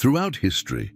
Throughout history,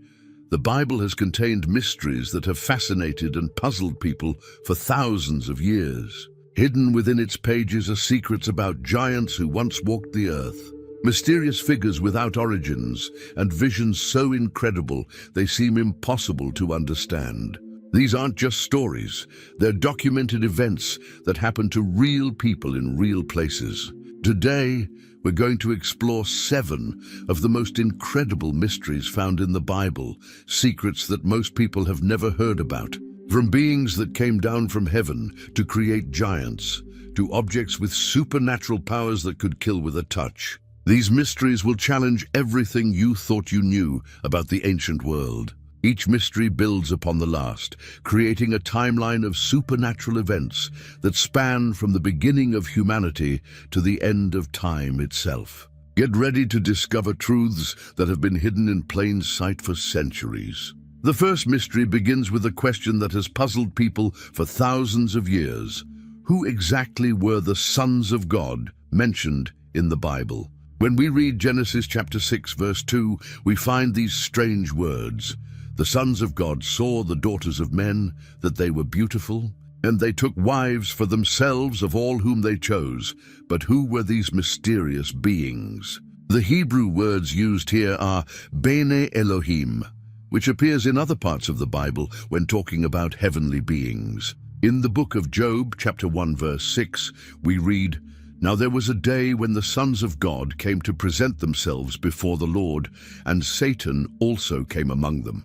the Bible has contained mysteries that have fascinated and puzzled people for thousands of years. Hidden within its pages are secrets about giants who once walked the earth, mysterious figures without origins, and visions so incredible they seem impossible to understand. These aren't just stories, they're documented events that happen to real people in real places. Today, we're going to explore 7 of the most incredible mysteries found in the Bible, secrets that most people have never heard about. From beings that came down from heaven to create giants, to objects with supernatural powers that could kill with a touch. These mysteries will challenge everything you thought you knew about the ancient world. Each mystery builds upon the last, creating a timeline of supernatural events that span from the beginning of humanity to the end of time itself. Get ready to discover truths that have been hidden in plain sight for centuries. The first mystery begins with a question that has puzzled people for thousands of years. Who exactly were the sons of God mentioned in the Bible? When we read Genesis chapter 6, verse 2, we find these strange words. The sons of God saw the daughters of men, that they were beautiful, and they took wives for themselves of all whom they chose. But who were these mysterious beings? The Hebrew words used here are Bene Elohim, which appears in other parts of the Bible when talking about heavenly beings. In the book of Job, chapter 1, verse 6, we read, Now there was a day when the sons of God came to present themselves before the Lord, and Satan also came among them.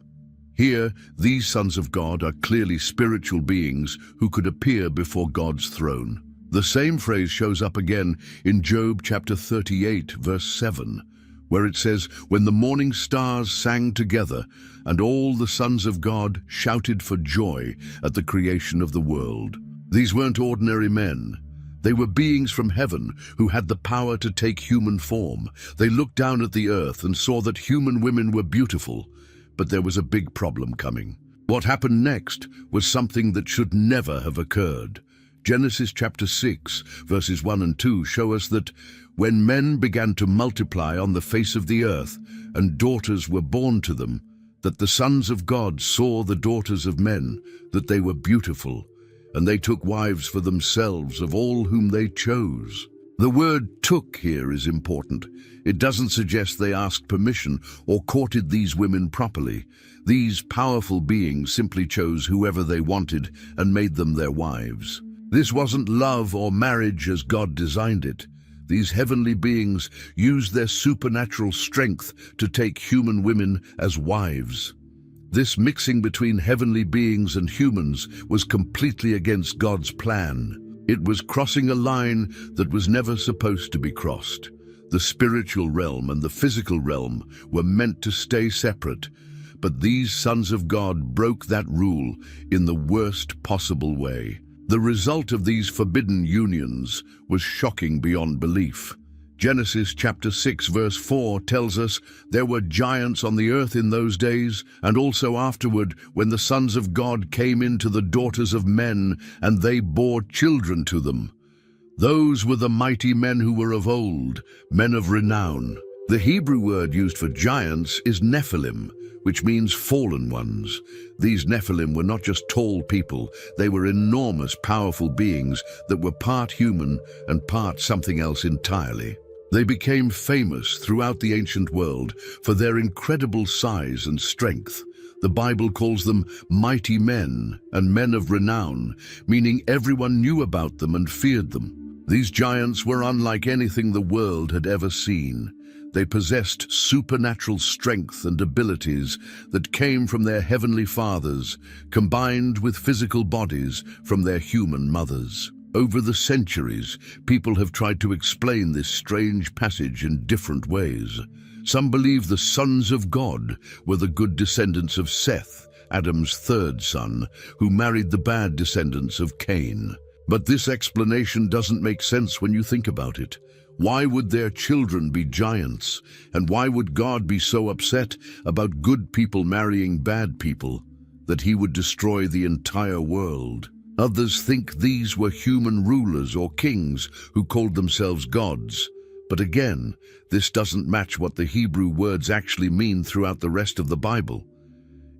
Here, these sons of God are clearly spiritual beings who could appear before God's throne. The same phrase shows up again in Job chapter 38, verse 7, where it says, When the morning stars sang together, and all the sons of God shouted for joy at the creation of the world. These weren't ordinary men. They were beings from heaven who had the power to take human form. They looked down at the earth and saw that human women were beautiful. But there was a big problem coming. What happened next was something that should never have occurred. Genesis chapter 6, verses 1 and 2 show us that when men began to multiply on the face of the earth, and daughters were born to them, that the sons of God saw the daughters of men, that they were beautiful, and they took wives for themselves of all whom they chose. The word took here is important. It doesn't suggest they asked permission or courted these women properly. These powerful beings simply chose whoever they wanted and made them their wives. This wasn't love or marriage as God designed it. These heavenly beings used their supernatural strength to take human women as wives. This mixing between heavenly beings and humans was completely against God's plan. It was crossing a line that was never supposed to be crossed. The spiritual realm and the physical realm were meant to stay separate, but these sons of God broke that rule in the worst possible way. The result of these forbidden unions was shocking beyond belief. Genesis chapter 6 verse 4 tells us there were giants on the earth in those days, and also afterward when the sons of God came into the daughters of men, and they bore children to them. Those were the mighty men who were of old, men of renown. The Hebrew word used for giants is Nephilim, which means fallen ones. These Nephilim were not just tall people, they were enormous, powerful beings that were part human and part something else entirely. They became famous throughout the ancient world for their incredible size and strength. The Bible calls them mighty men and men of renown, meaning everyone knew about them and feared them. These giants were unlike anything the world had ever seen. They possessed supernatural strength and abilities that came from their heavenly fathers, combined with physical bodies from their human mothers. Over the centuries, people have tried to explain this strange passage in different ways. Some believe the sons of God were the good descendants of Seth, Adam's third son, who married the bad descendants of Cain. But this explanation doesn't make sense when you think about it. Why would their children be giants? And why would God be so upset about good people marrying bad people that he would destroy the entire world? Others think these were human rulers or kings who called themselves gods. But again, this doesn't match what the Hebrew words actually mean throughout the rest of the Bible.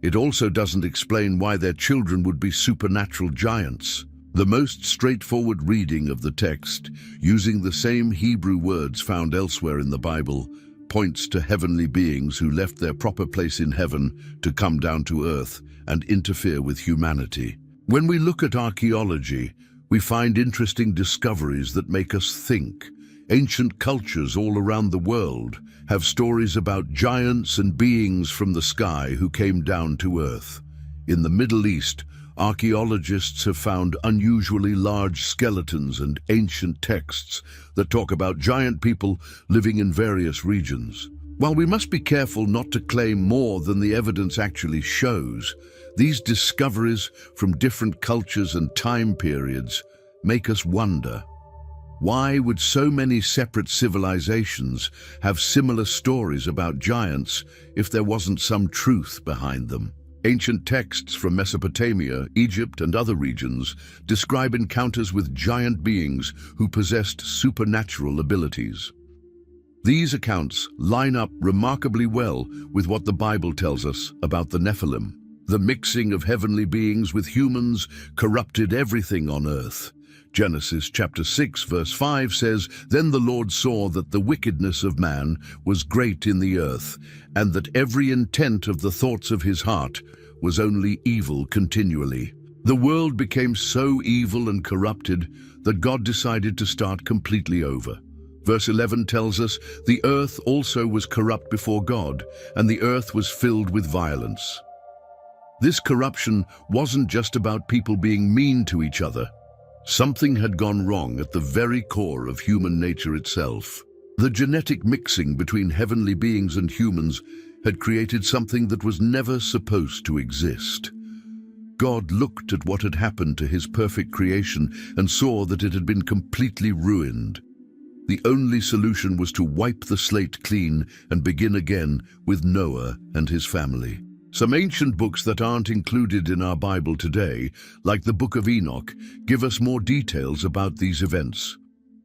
It also doesn't explain why their children would be supernatural giants. The most straightforward reading of the text, using the same Hebrew words found elsewhere in the Bible, points to heavenly beings who left their proper place in heaven to come down to earth and interfere with humanity. When we look at archaeology, we find interesting discoveries that make us think. Ancient cultures all around the world have stories about giants and beings from the sky who came down to earth. In the Middle East, archaeologists have found unusually large skeletons and ancient texts that talk about giant people living in various regions. While we must be careful not to claim more than the evidence actually shows, these discoveries from different cultures and time periods make us wonder. Why would so many separate civilizations have similar stories about giants if there wasn't some truth behind them? Ancient texts from Mesopotamia, Egypt, and other regions describe encounters with giant beings who possessed supernatural abilities. These accounts line up remarkably well with what the Bible tells us about the Nephilim. The mixing of heavenly beings with humans corrupted everything on earth. Genesis chapter 6 verse 5 says, "Then the Lord saw that the wickedness of man was great in the earth, and that every intent of the thoughts of his heart was only evil continually." The world became so evil and corrupted that God decided to start completely over. Verse 11 tells us, "The earth also was corrupt before God, and the earth was filled with violence." This corruption wasn't just about people being mean to each other. Something had gone wrong at the very core of human nature itself. The genetic mixing between heavenly beings and humans had created something that was never supposed to exist. God looked at what had happened to his perfect creation and saw that it had been completely ruined. The only solution was to wipe the slate clean and begin again with Noah and his family. Some ancient books that aren't included in our Bible today, like the Book of Enoch, give us more details about these events.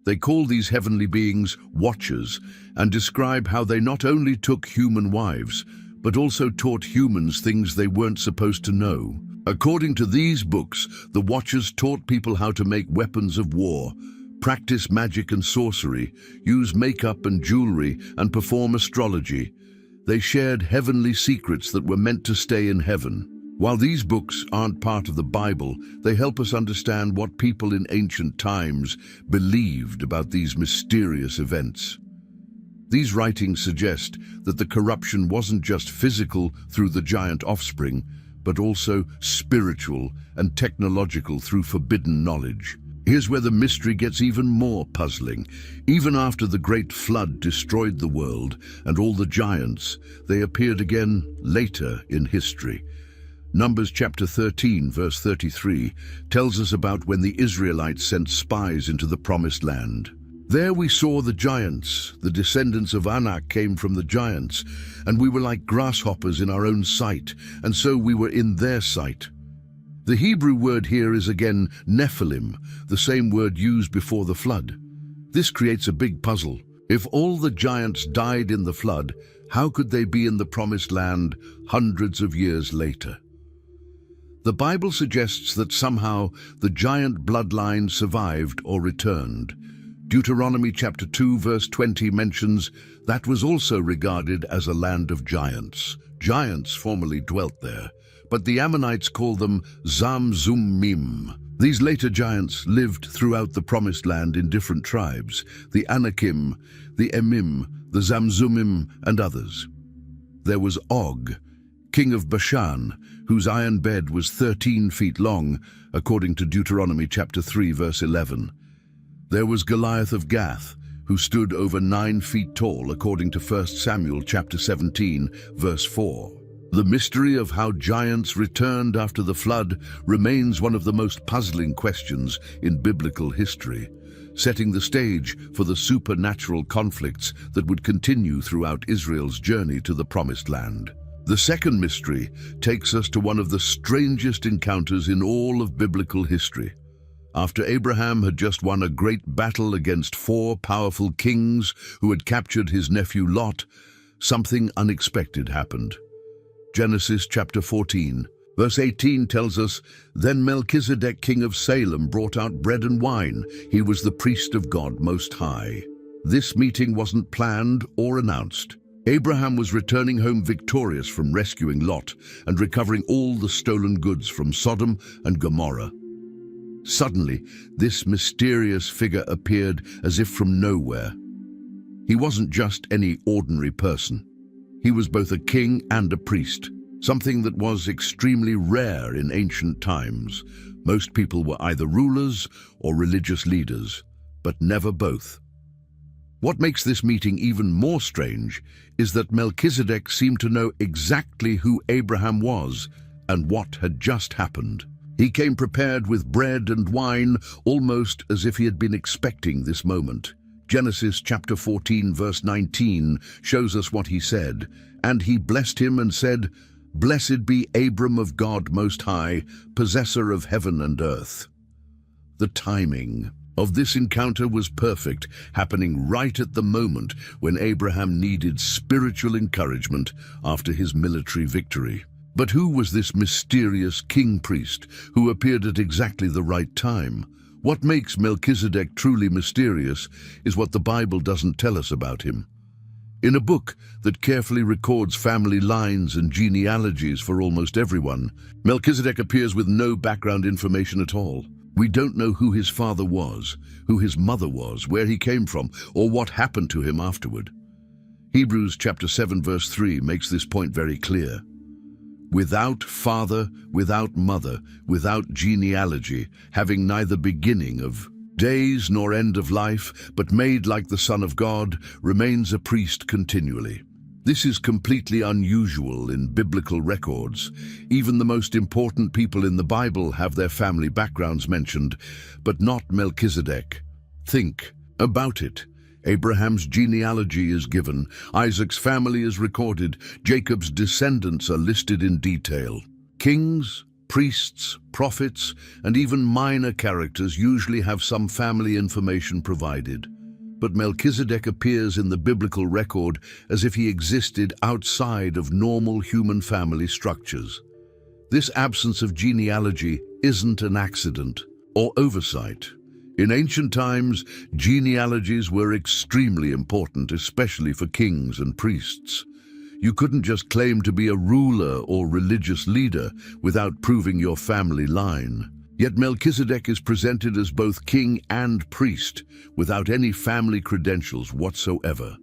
They call these heavenly beings watchers and describe how they not only took human wives, but also taught humans things they weren't supposed to know. According to these books, the watchers taught people how to make weapons of war, practice magic and sorcery, use makeup and jewelry, and perform astrology. They shared heavenly secrets that were meant to stay in heaven. While these books aren't part of the Bible, they help us understand what people in ancient times believed about these mysterious events. These writings suggest that the corruption wasn't just physical through the giant offspring, but also spiritual and technological through forbidden knowledge. Here's where the mystery gets even more puzzling. Even after the great flood destroyed the world and all the giants, they appeared again later in history. Numbers chapter 13, verse 33, tells us about when the Israelites sent spies into the promised land. "There we saw the giants. The descendants of Anak came from the giants, and we were like grasshoppers in our own sight, and so we were in their sight." The Hebrew word here is again Nephilim, the same word used before the flood. This creates a big puzzle. If all the giants died in the flood, how could they be in the promised land hundreds of years later? The Bible suggests that somehow the giant bloodline survived or returned. Deuteronomy chapter 2 verse 20 mentions that was also regarded as a land of giants. Giants formerly dwelt there, but the Ammonites call them Zamzummim. These later giants lived throughout the Promised Land in different tribes, the Anakim, the Emim, the Zamzummim, and others. There was Og, king of Bashan, whose iron bed was 13 feet long, according to Deuteronomy chapter 3, verse 11. There was Goliath of Gath, who stood over 9 feet tall, according to 1 Samuel chapter 17, verse 4. The mystery of how giants returned after the flood remains one of the most puzzling questions in biblical history, setting the stage for the supernatural conflicts that would continue throughout Israel's journey to the Promised Land. The second mystery takes us to one of the strangest encounters in all of biblical history. After Abraham had just won a great battle against 4 powerful kings who had captured his nephew Lot, something unexpected happened. Genesis chapter 14, verse 18 tells us, "Then Melchizedek, king of Salem, brought out bread and wine. He was the priest of God Most High." This meeting wasn't planned or announced. Abraham was returning home victorious from rescuing Lot and recovering all the stolen goods from Sodom and Gomorrah. Suddenly, this mysterious figure appeared as if from nowhere. He wasn't just any ordinary person. He was both a king and a priest, something that was extremely rare in ancient times. Most people were either rulers or religious leaders, but never both. What makes this meeting even more strange is that Melchizedek seemed to know exactly who Abraham was and what had just happened. He came prepared with bread and wine, almost as if he had been expecting this moment. Genesis chapter 14, verse 19 shows us what he said. "And he blessed him and said, 'Blessed be Abram of God Most High, possessor of heaven and earth.'" The timing of this encounter was perfect, happening right at the moment when Abraham needed spiritual encouragement after his military victory. But who was this mysterious king-priest who appeared at exactly the right time? What makes Melchizedek truly mysterious is what the Bible doesn't tell us about him. In a book that carefully records family lines and genealogies for almost everyone, Melchizedek appears with no background information at all. We don't know who his father was, who his mother was, where he came from, or what happened to him afterward. Hebrews chapter 7 verse 3 makes this point very clear. "Without father, without mother, without genealogy, having neither beginning of days nor end of life, but made like the Son of God, remains a priest continually." This is completely unusual in biblical records. Even the most important people in the Bible have their family backgrounds mentioned, but not Melchizedek. Think about it. Abraham's genealogy is given, Isaac's family is recorded, Jacob's descendants are listed in detail. Kings, priests, prophets, and even minor characters usually have some family information provided. But Melchizedek appears in the biblical record as if he existed outside of normal human family structures. This absence of genealogy isn't an accident or oversight. In ancient times, genealogies were extremely important, especially for kings and priests. You couldn't just claim to be a ruler or religious leader without proving your family line. Yet Melchizedek is presented as both king and priest, without any family credentials whatsoever.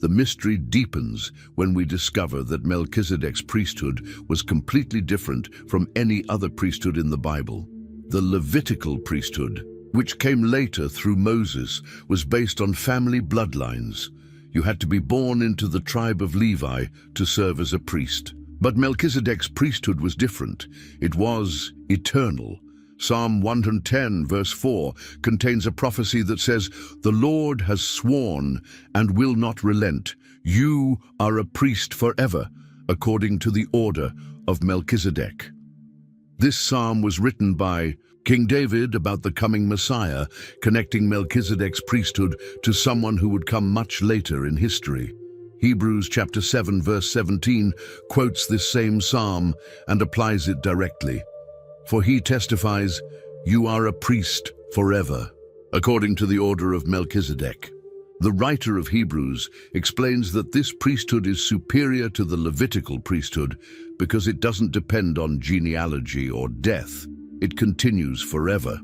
The mystery deepens when we discover that Melchizedek's priesthood was completely different from any other priesthood in the Bible. The Levitical priesthood, which came later through Moses, was based on family bloodlines. You had to be born into the tribe of Levi to serve as a priest. But Melchizedek's priesthood was different. It was eternal. Psalm 110 verse 4 contains a prophecy that says, "The Lord has sworn and will not relent. You are a priest forever, according to the order of Melchizedek." This psalm was written by King David about the coming Messiah, connecting Melchizedek's priesthood to someone who would come much later in history. Hebrews chapter 7 verse 17 quotes this same psalm and applies it directly. For he testifies, "You are a priest forever, according to the order of Melchizedek." The writer of Hebrews explains that this priesthood is superior to the Levitical priesthood because it doesn't depend on genealogy or death. It continues forever.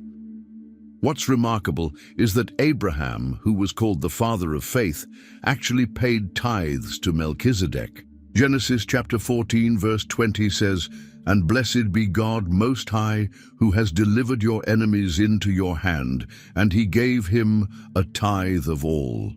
What's remarkable is that Abraham, who was called the father of faith, actually paid tithes to Melchizedek. Genesis chapter 14 verse 20 says, "And blessed be God Most High, who has delivered your enemies into your hand, and he gave him a tithe of all."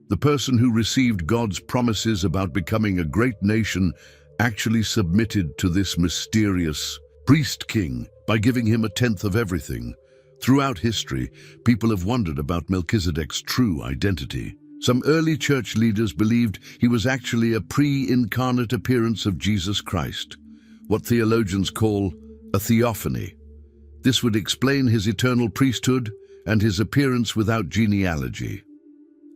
The person who received God's promises about becoming a great nation actually submitted to this mysterious priest king by giving him a tenth of everything. Throughout history, people have wondered about Melchizedek's true identity. Some early church leaders believed he was actually a pre-incarnate appearance of Jesus Christ, what theologians call a theophany. This would explain his eternal priesthood and his appearance without genealogy.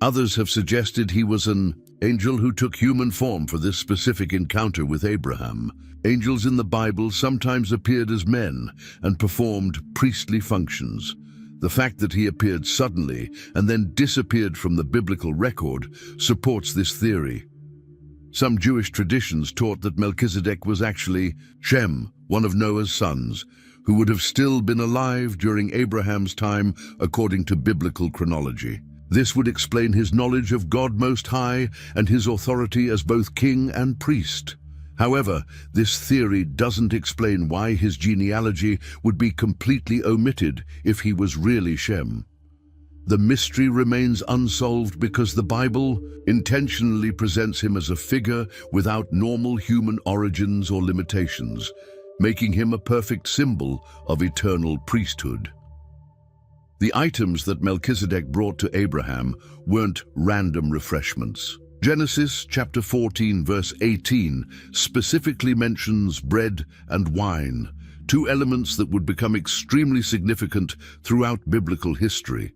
Others have suggested he was an angel who took human form for this specific encounter with Abraham. Angels in the Bible sometimes appeared as men and performed priestly functions. The fact that he appeared suddenly and then disappeared from the biblical record supports this theory. Some Jewish traditions taught that Melchizedek was actually Shem, one of Noah's sons, who would have still been alive during Abraham's time according to biblical chronology. This would explain his knowledge of God Most High and his authority as both king and priest. However, this theory doesn't explain why his genealogy would be completely omitted if he was really Shem. The mystery remains unsolved because the Bible intentionally presents him as a figure without normal human origins or limitations, making him a perfect symbol of eternal priesthood. The items that Melchizedek brought to Abraham weren't random refreshments. Genesis chapter 14 verse 18 specifically mentions bread and wine, two elements that would become extremely significant throughout biblical history.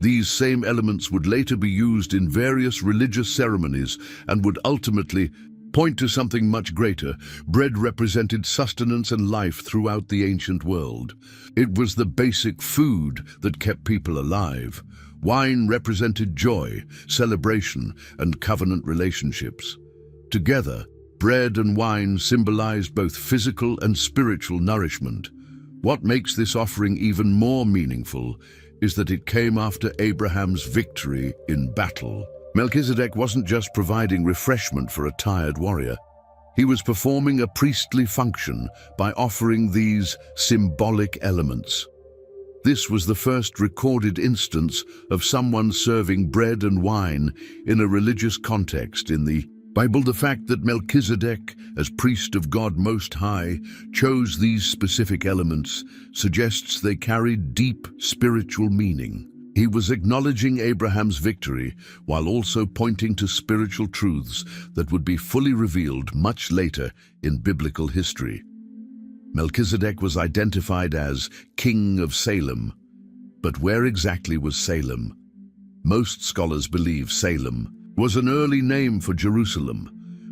These same elements would later be used in various religious ceremonies and would ultimately point to something much greater. Bread represented sustenance and life throughout the ancient world. It was the basic food that kept people alive. Wine represented joy, celebration, and covenant relationships. Together, bread and wine symbolized both physical and spiritual nourishment. What makes this offering even more meaningful is that it came after Abraham's victory in battle. Melchizedek wasn't just providing refreshment for a tired warrior. He was performing a priestly function by offering these symbolic elements. This was the first recorded instance of someone serving bread and wine in a religious context in the Bible. The fact that Melchizedek, as priest of God Most High, chose these specific elements suggests they carried deep spiritual meaning. He was acknowledging Abraham's victory while also pointing to spiritual truths that would be fully revealed much later in biblical history. Melchizedek was identified as King of Salem. But where exactly was Salem? Most scholars believe Salem was an early name for Jerusalem,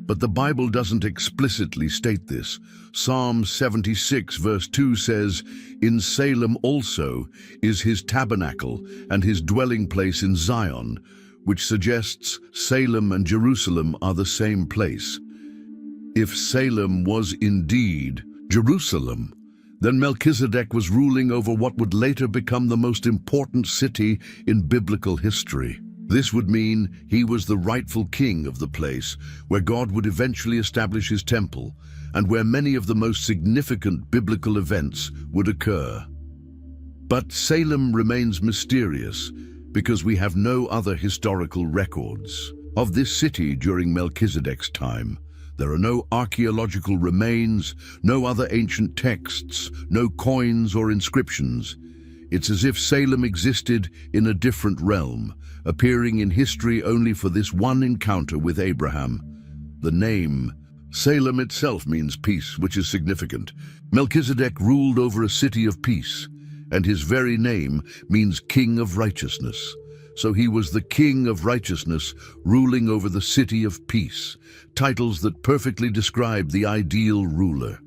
but the Bible doesn't explicitly state this. Psalm 76 verse 2 says, "In Salem also is his tabernacle and his dwelling place in Zion," which suggests Salem and Jerusalem are the same place. If Salem was indeed Jerusalem, then Melchizedek was ruling over what would later become the most important city in biblical history. This would mean he was the rightful king of the place where God would eventually establish his temple and where many of the most significant biblical events would occur. But Salem remains mysterious because we have no other historical records of this city during Melchizedek's time. There are no archaeological remains, no other ancient texts, no coins or inscriptions. It's as if Salem existed in a different realm, appearing in history only for this one encounter with Abraham. The name Salem itself means peace, which is significant. Melchizedek ruled over a city of peace, and his very name means King of Righteousness. So he was the King of Righteousness, ruling over the city of peace, titles that perfectly describe the ideal ruler.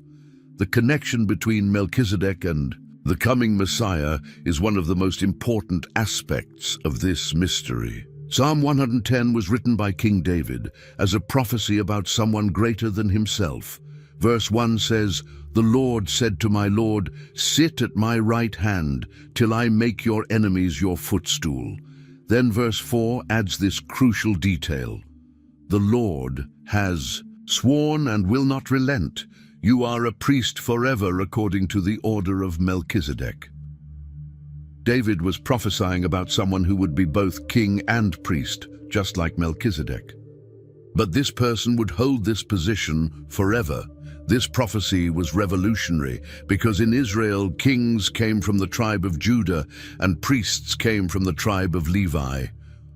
The connection between Melchizedek and the coming Messiah is one of the most important aspects of this mystery. Psalm 110 was written by King David as a prophecy about someone greater than himself. Verse 1 says, "The Lord said to my Lord, 'Sit at my right hand till I make your enemies your footstool.'" Then verse 4 adds this crucial detail. "The Lord has sworn and will not relent. You are a priest forever according to the order of Melchizedek." David was prophesying about someone who would be both king and priest, just like Melchizedek. But this person would hold this position forever. This prophecy was revolutionary because in Israel, kings came from the tribe of Judah and priests came from the tribe of Levi.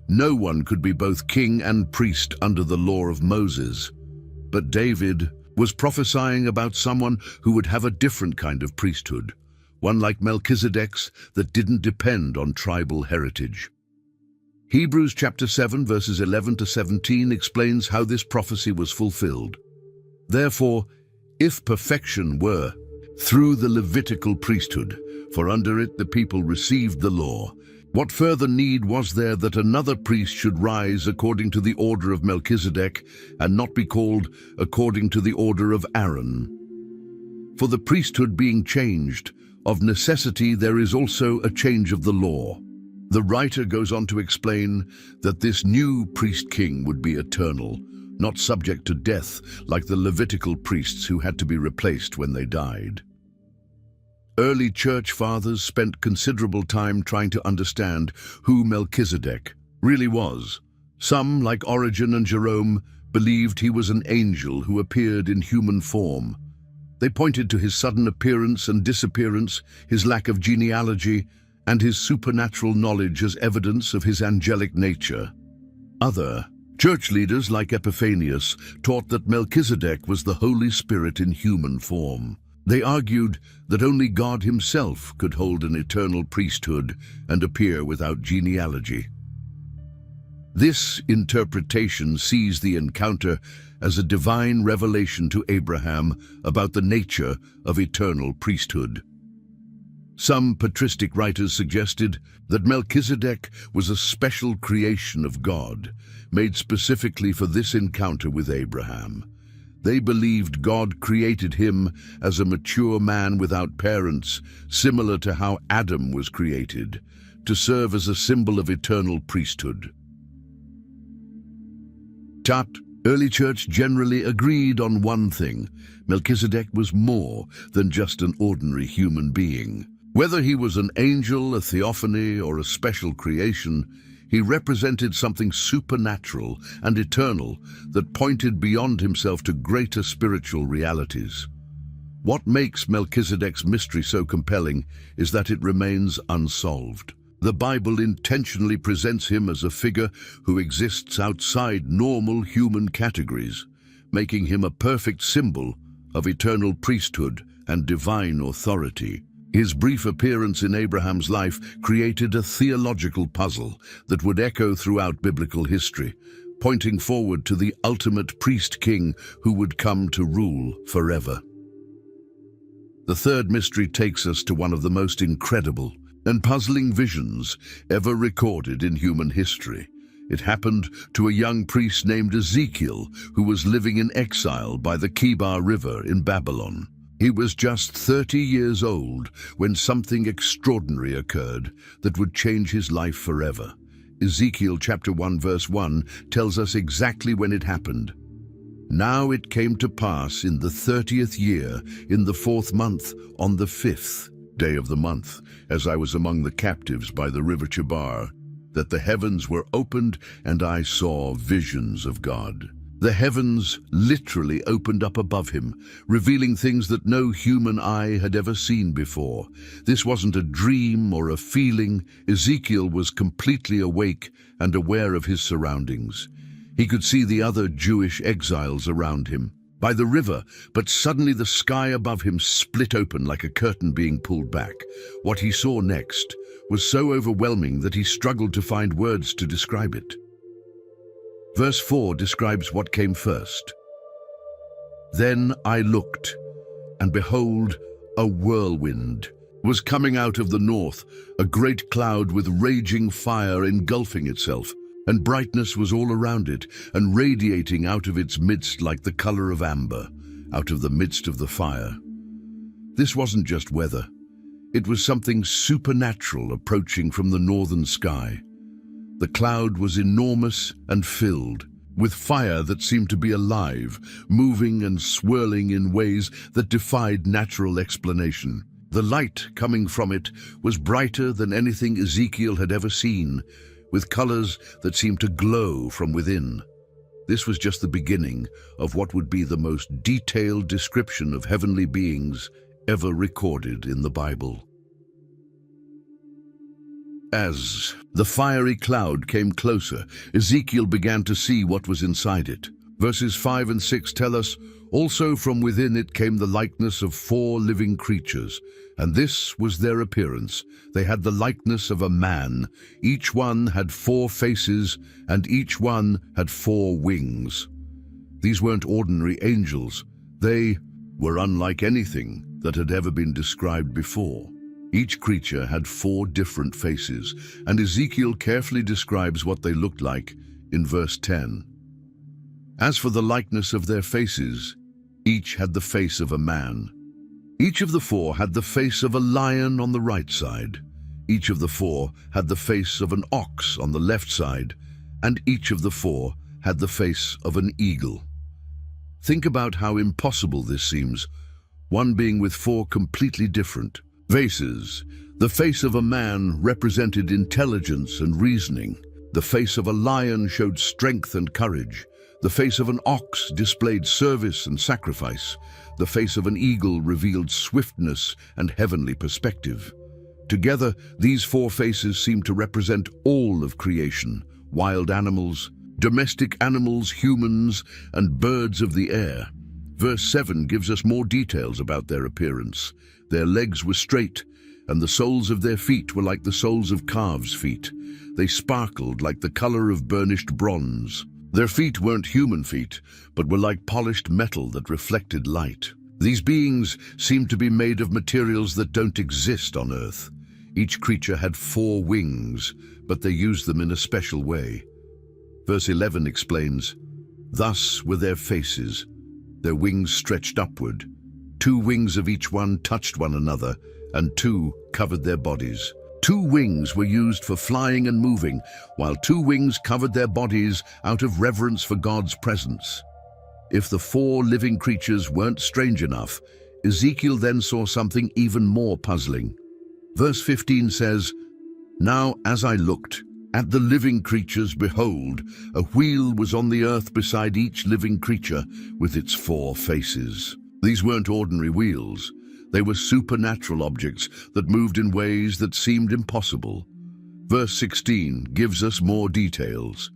No one could be both king and priest under the law of Moses. But David was prophesying about someone who would have a different kind of priesthood, one like Melchizedek's that didn't depend on tribal heritage. Hebrews chapter 7 verses 11 to 17 explains how this prophecy was fulfilled. Therefore, if perfection were through the Levitical priesthood, for under it the people received the law, what further need was there that another priest should rise according to the order of Melchizedek and not be called according to the order of Aaron? For the priesthood being changed, of necessity there is also a change of the law. The writer goes on to explain that this new priest-king would be eternal, not subject to death like the Levitical priests who had to be replaced when they died. Early church fathers spent considerable time trying to understand who Melchizedek really was. Some, like Origen and Jerome, believed he was an angel who appeared in human form. They pointed to his sudden appearance and disappearance, his lack of genealogy, and his supernatural knowledge as evidence of his angelic nature. Other church leaders, like Epiphanius, taught that Melchizedek was the Holy Spirit in human form. They argued that only God himself could hold an eternal priesthood and appear without genealogy. This interpretation sees the encounter as a divine revelation to Abraham about the nature of eternal priesthood. Some patristic writers suggested that Melchizedek was a special creation of God, made specifically for this encounter with Abraham. They believed God created him as a mature man without parents, similar to how Adam was created, to serve as a symbol of eternal priesthood. Early church generally agreed on one thing: Melchizedek was more than just an ordinary human being. Whether he was an angel, a theophany, or a special creation, he represented something supernatural and eternal that pointed beyond himself to greater spiritual realities. What makes Melchizedek's mystery so compelling is that it remains unsolved. The Bible intentionally presents him as a figure who exists outside normal human categories, making him a perfect symbol of eternal priesthood and divine authority. His brief appearance in Abraham's life created a theological puzzle that would echo throughout biblical history, pointing forward to the ultimate priest-king who would come to rule forever. The third mystery takes us to one of the most incredible and puzzling visions ever recorded in human history. It happened to a young priest named Ezekiel, who was living in exile by the Kebar River in Babylon. He was just 30 years old when something extraordinary occurred that would change his life forever. Ezekiel chapter 1 verse 1 tells us exactly when it happened. Now it came to pass in the 30th year, in the 4th month, on the 5th day of the month, as I was among the captives by the river Chebar, that the heavens were opened and I saw visions of God. The heavens literally opened up above him, revealing things that no human eye had ever seen before. This wasn't a dream or a feeling. Ezekiel was completely awake and aware of his surroundings. He could see the other Jewish exiles around him by the river, but suddenly the sky above him split open like a curtain being pulled back. What he saw next was so overwhelming that he struggled to find words to describe it. Verse 4 describes what came first. Then I looked, and behold, a whirlwind was coming out of the north, a great cloud with raging fire engulfing itself, and brightness was all around it, and radiating out of its midst like the color of amber, out of the midst of the fire. This wasn't just weather. It was something supernatural approaching from the northern sky. The cloud was enormous and filled with fire that seemed to be alive, moving and swirling in ways that defied natural explanation. The light coming from it was brighter than anything Ezekiel had ever seen, with colors that seemed to glow from within. This was just the beginning of what would be the most detailed description of heavenly beings ever recorded in the Bible. As the fiery cloud came closer, Ezekiel began to see what was inside it. Verses 5 and 6 tell us, "Also from within it came the likeness of 4 living creatures, and this was their appearance. They had the likeness of a man. Each one had 4 faces, and each one had 4 wings." These weren't ordinary angels. They were unlike anything that had ever been described before. Each creature had 4 different faces, and Ezekiel carefully describes what they looked like in verse 10. As for the likeness of their faces, each had the face of a man. Each of the 4 had the face of a lion on the right side. Each of the 4 had the face of an ox on the left side, and each of the 4 had the face of an eagle. Think about how impossible this seems, one being with 4 completely different faces. The face of a man represented intelligence and reasoning. The face of a lion showed strength and courage. The face of an ox displayed service and sacrifice. The face of an eagle revealed swiftness and heavenly perspective. Together, these 4 faces seem to represent all of creation: wild animals, domestic animals, humans, and birds of the air. Verse 7 gives us more details about their appearance. Their legs were straight, and the soles of their feet were like the soles of calves' feet. They sparkled like the color of burnished bronze. Their feet weren't human feet, but were like polished metal that reflected light. These beings seemed to be made of materials that don't exist on Earth. Each creature had 4 wings, but they used them in a special way. Verse 11 explains, "Thus were their faces. Their wings stretched upward. 2 wings of each one touched one another, and 2 covered their bodies." 2 wings were used for flying and moving, while 2 wings covered their bodies out of reverence for God's presence. If the 4 living creatures weren't strange enough, Ezekiel then saw something even more puzzling. Verse 15 says, "Now as I looked at the living creatures, behold, a wheel was on the earth beside each living creature with its 4 faces." These weren't ordinary wheels. They were supernatural objects that moved in ways that seemed impossible. Verse 16 gives us more details.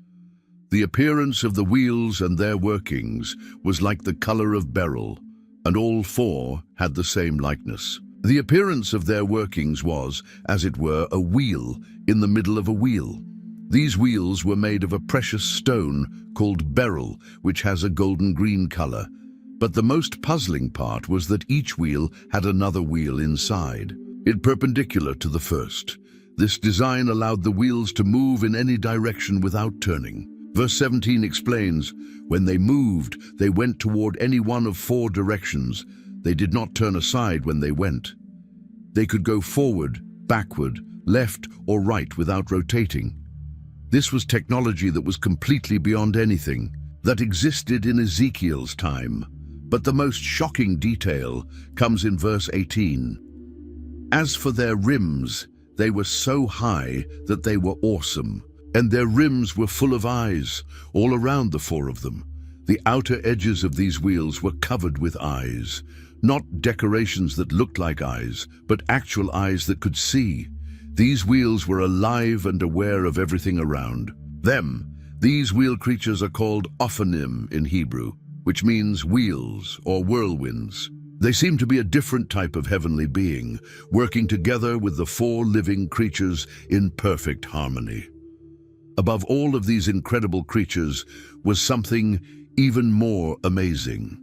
"The appearance of the wheels and their workings was like the color of beryl, and all 4 had the same likeness." The appearance of their workings was, as it were, a wheel in the middle of a wheel. These wheels were made of a precious stone called beryl, which has a golden-green color. But the most puzzling part was that each wheel had another wheel inside, it perpendicular to the first. This design allowed the wheels to move in any direction without turning. Verse 17 explains, "When they moved, they went toward any one of 4 directions. They did not turn aside when they went. They could go forward, backward, left, or right without rotating." This was technology that was completely beyond anything that existed in Ezekiel's time. But the most shocking detail comes in verse 18. "As for their rims, they were so high that they were awesome, and their rims were full of eyes, all around the 4 of them. The outer edges of these wheels were covered with eyes, not decorations that looked like eyes, but actual eyes that could see. These wheels were alive and aware of everything around them." These wheel creatures are called Ophanim in Hebrew, which means wheels or whirlwinds. They seem to be a different type of heavenly being, working together with the 4 living creatures in perfect harmony. Above all of these incredible creatures was something even more amazing.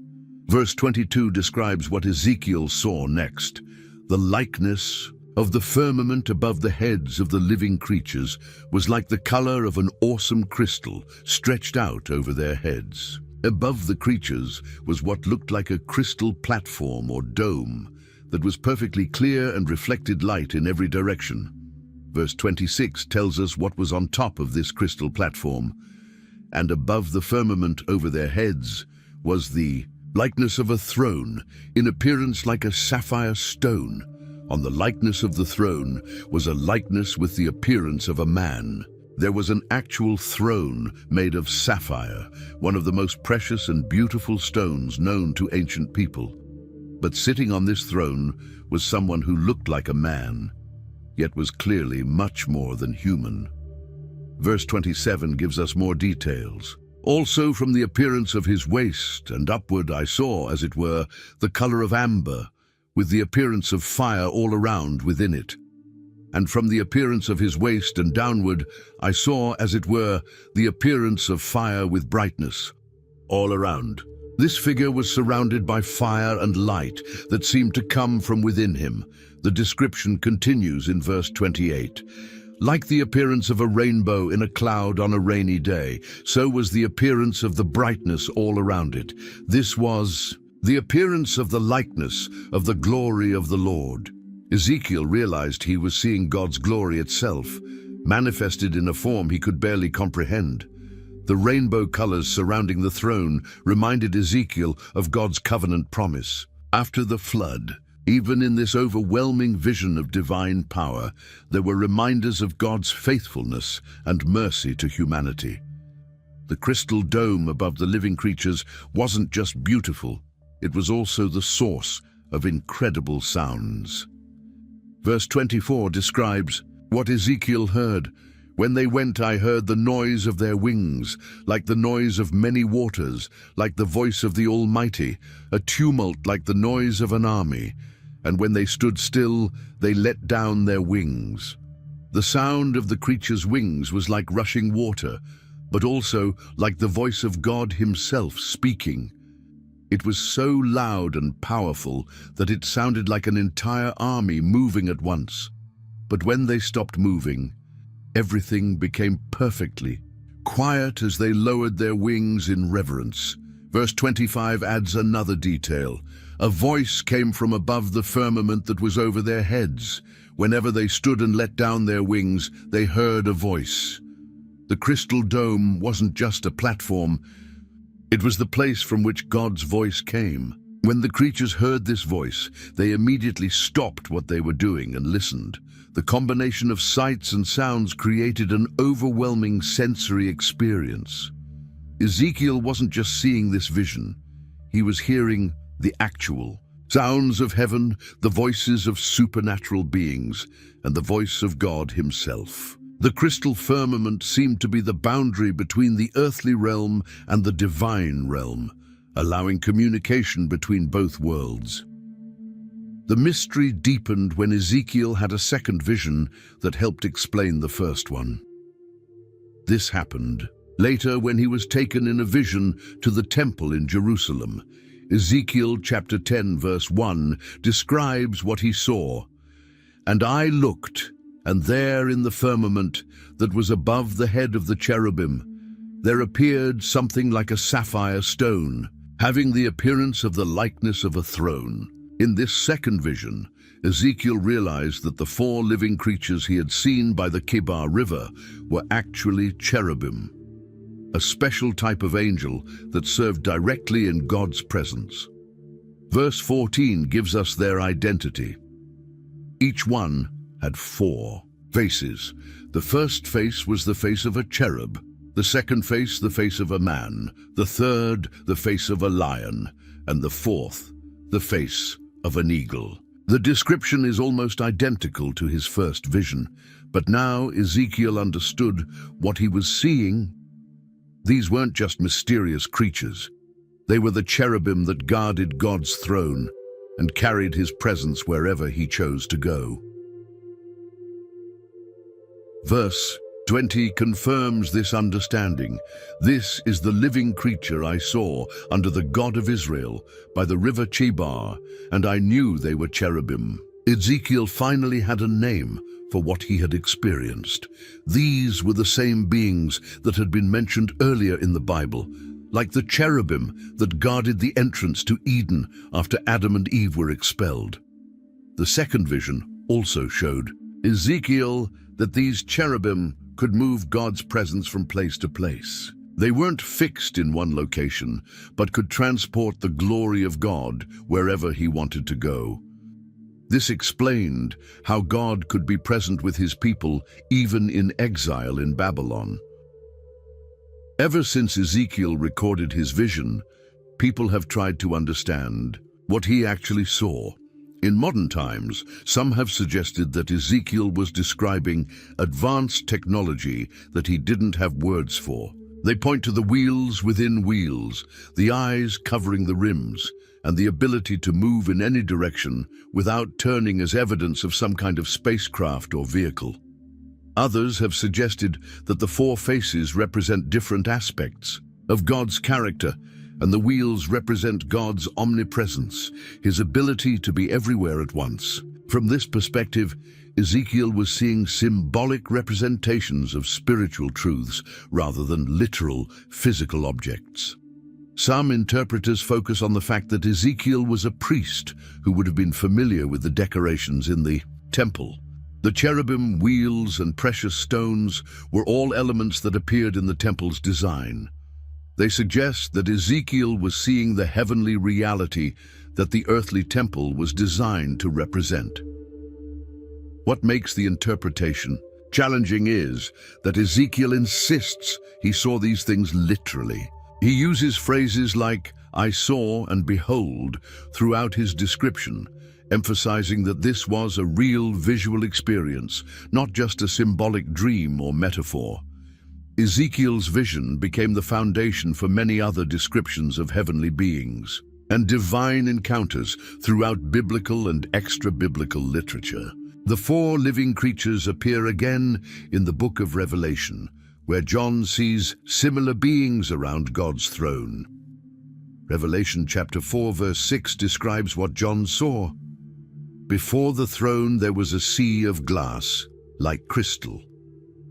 Verse 22 describes what Ezekiel saw next. "The likeness of the firmament above the heads of the living creatures was like the color of an awesome crystal stretched out over their heads." Above the creatures was what looked like a crystal platform or dome that was perfectly clear and reflected light in every direction. Verse 26 tells us what was on top of this crystal platform. "And above the firmament over their heads was the likeness of a throne, in appearance like a sapphire stone. On the likeness of the throne was a likeness with the appearance of a man." There was an actual throne made of sapphire, one of the most precious and beautiful stones known to ancient people. But sitting on this throne was someone who looked like a man, yet was clearly much more than human. Verse 27 gives us more details. Also from the appearance of his waist and upward I saw, as it were, the color of amber, with the appearance of fire all around within it. And from the appearance of his waist and downward I saw, as it were, the appearance of fire with brightness all around. This figure was surrounded by fire and light that seemed to come from within him. The description continues in verse 28. Like the appearance of a rainbow in a cloud on a rainy day, so was the appearance of the brightness all around it. This was the appearance of the likeness of the glory of the Lord. Ezekiel realized he was seeing God's glory itself, manifested in a form he could barely comprehend. The rainbow colors surrounding the throne reminded Ezekiel of God's covenant promise. After the flood, even in this overwhelming vision of divine power, there were reminders of God's faithfulness and mercy to humanity. The crystal dome above the living creatures wasn't just beautiful, it was also the source of incredible sounds. Verse 24 describes what Ezekiel heard. When they went, I heard the noise of their wings, like the noise of many waters, like the voice of the Almighty, a tumult like the noise of an army. And when they stood still, they let down their wings. The sound of the creature's wings was like rushing water, but also like the voice of God himself speaking. It was so loud and powerful that it sounded like an entire army moving at once. But when they stopped moving, everything became perfectly quiet as they lowered their wings in reverence. Verse 25 adds another detail. A voice came from above the firmament that was over their heads. Whenever they stood and let down their wings, they heard a voice. The crystal dome wasn't just a platform, it was the place from which God's voice came. When the creatures heard this voice, they immediately stopped what they were doing and listened. The combination of sights and sounds created an overwhelming sensory experience. Ezekiel wasn't just seeing this vision, he was hearing the actual sounds of heaven, the voices of supernatural beings, and the voice of God himself. The crystal firmament seemed to be the boundary between the earthly realm and the divine realm, allowing communication between both worlds. The mystery deepened when Ezekiel had a second vision that helped explain the first one. This happened later when he was taken in a vision to the temple in Jerusalem. Ezekiel chapter 10 verse 1 describes what he saw. And I looked, and there in the firmament that was above the head of the cherubim, there appeared something like a sapphire stone, having the appearance of the likeness of a throne. In this second vision, Ezekiel realized that the 4 living creatures he had seen by the Kibar River were actually cherubim, a special type of angel that served directly in God's presence. Verse 14 gives us their identity. Each one had 4 faces. The first face was the face of a cherub, the second face the face of a man, the third the face of a lion, and the fourth the face of an eagle. The description is almost identical to his first vision, but now Ezekiel understood what he was seeing. These weren't just mysterious creatures. They were the cherubim that guarded God's throne and carried his presence wherever he chose to go. Verse 20 confirms this understanding. This is the living creature I saw under the God of Israel by the river Chebar, and I knew they were cherubim. Ezekiel finally had a name for what he had experienced. These were the same beings that had been mentioned earlier in the Bible, like the cherubim that guarded the entrance to Eden after Adam and Eve were expelled. The second vision also showed Ezekiel that these cherubim could move God's presence from place to place. They weren't fixed in one location, but could transport the glory of God wherever he wanted to go. This explained how God could be present with his people even in exile in Babylon. Ever since Ezekiel recorded his vision, people have tried to understand what he actually saw. In modern times, some have suggested that Ezekiel was describing advanced technology that he didn't have words for. They point to the wheels within wheels, the eyes covering the rims, and the ability to move in any direction without turning as evidence of some kind of spacecraft or vehicle. Others have suggested that the four faces represent different aspects of God's character, and the wheels represent God's omnipresence, his ability to be everywhere at once. From this perspective, Ezekiel was seeing symbolic representations of spiritual truths rather than literal, physical objects. Some interpreters focus on the fact that Ezekiel was a priest who would have been familiar with the decorations in the temple. The cherubim, wheels, and precious stones were all elements that appeared in the temple's design. They suggest that Ezekiel was seeing the heavenly reality that the earthly temple was designed to represent. What makes the interpretation challenging is that Ezekiel insists he saw these things literally. He uses phrases like, "I saw" and "behold" throughout his description, emphasizing that this was a real visual experience, not just a symbolic dream or metaphor. Ezekiel's vision became the foundation for many other descriptions of heavenly beings and divine encounters throughout biblical and extra-biblical literature. The four living creatures appear again in the book of Revelation, where John sees similar beings around God's throne. Revelation chapter 4 verse 6 describes what John saw. Before the throne there was a sea of glass, like crystal,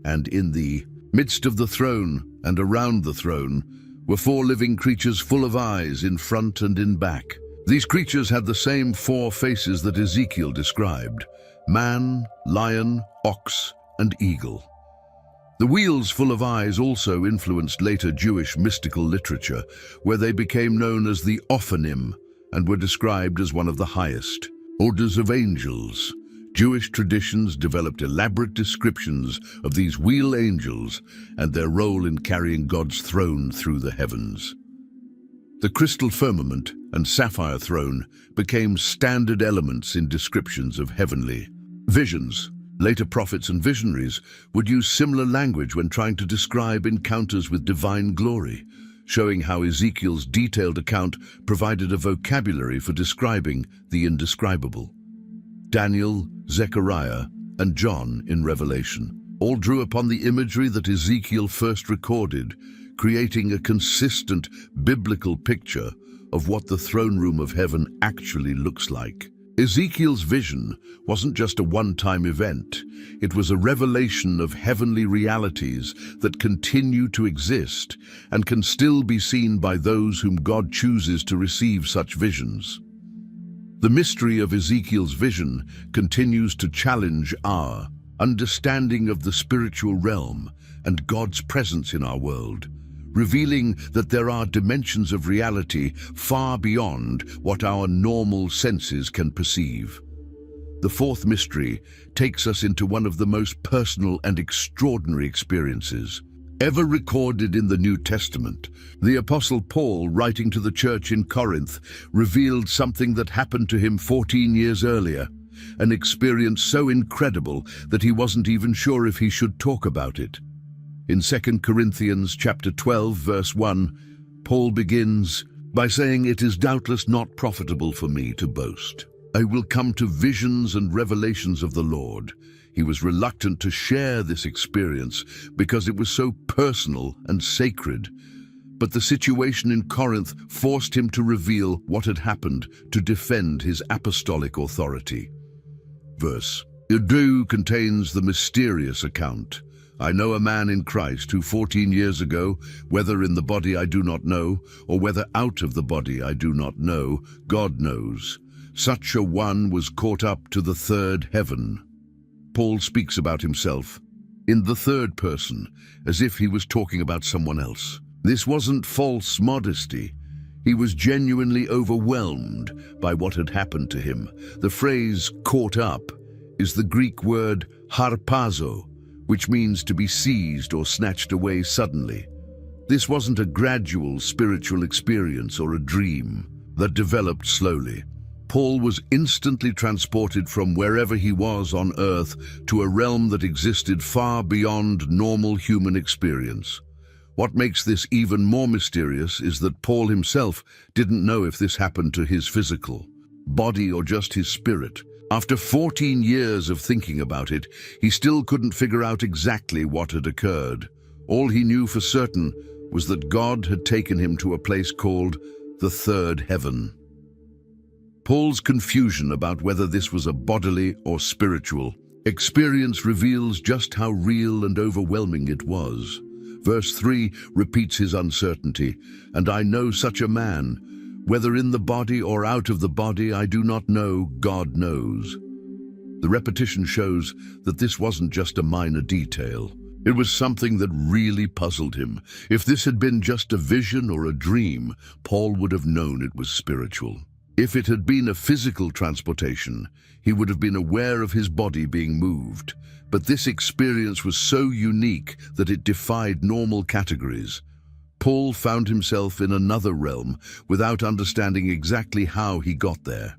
and in the midst of the throne and around the throne were four living creatures full of eyes in front and in back. These creatures had the same four faces that Ezekiel described: man, lion, ox, and eagle. The wheels full of eyes also influenced later Jewish mystical literature, where they became known as the Ophanim and were described as one of the highest orders of angels. Jewish traditions developed elaborate descriptions of these wheel angels and their role in carrying God's throne through the heavens. The crystal firmament and sapphire throne became standard elements in descriptions of heavenly visions. Later prophets and visionaries would use similar language when trying to describe encounters with divine glory, showing how Ezekiel's detailed account provided a vocabulary for describing the indescribable. Daniel, Zechariah, and John in Revelation all drew upon the imagery that Ezekiel first recorded, creating a consistent biblical picture of what the throne room of heaven actually looks like. Ezekiel's vision wasn't just a one-time event. It was a revelation of heavenly realities that continue to exist and can still be seen by those whom God chooses to receive such visions. The mystery of Ezekiel's vision continues to challenge our understanding of the spiritual realm and God's presence in our world, revealing that there are dimensions of reality far beyond what our normal senses can perceive. The fourth mystery takes us into one of the most personal and extraordinary experiences ever recorded in the New Testament. The Apostle Paul, writing to the church in Corinth, revealed something that happened to him 14 years earlier, an experience so incredible that he wasn't even sure if he should talk about it. In 2 Corinthians chapter 12, verse 1, Paul begins by saying, "It is doubtless not profitable for me to boast. I will come to visions and revelations of the Lord." He was reluctant to share this experience because it was so personal and sacred. But the situation in Corinth forced him to reveal what had happened to defend his apostolic authority. Verse 2 contains the mysterious account. "I know a man in Christ who 14 years ago, whether in the body I do not know, or whether out of the body I do not know, God knows. Such a one was caught up to the third heaven." Paul speaks about himself in the third person, as if he was talking about someone else. This wasn't false modesty. He was genuinely overwhelmed by what had happened to him. The phrase "caught up" is the Greek word harpazo, which means to be seized or snatched away suddenly. This wasn't a gradual spiritual experience or a dream that developed slowly. Paul was instantly transported from wherever he was on earth to a realm that existed far beyond normal human experience. What makes this even more mysterious is that Paul himself didn't know if this happened to his physical body or just his spirit. After 14 years of thinking about it, he still couldn't figure out exactly what had occurred. All he knew for certain was that God had taken him to a place called the third heaven. Paul's confusion about whether this was a bodily or spiritual experience reveals just how real and overwhelming it was. Verse 3 repeats his uncertainty, "And I know such a man, whether in the body or out of the body, I do not know, God knows." The repetition shows that this wasn't just a minor detail. It was something that really puzzled him. If this had been just a vision or a dream, Paul would have known it was spiritual. If it had been a physical transportation, he would have been aware of his body being moved. But this experience was so unique that it defied normal categories. Paul found himself in another realm without understanding exactly how he got there.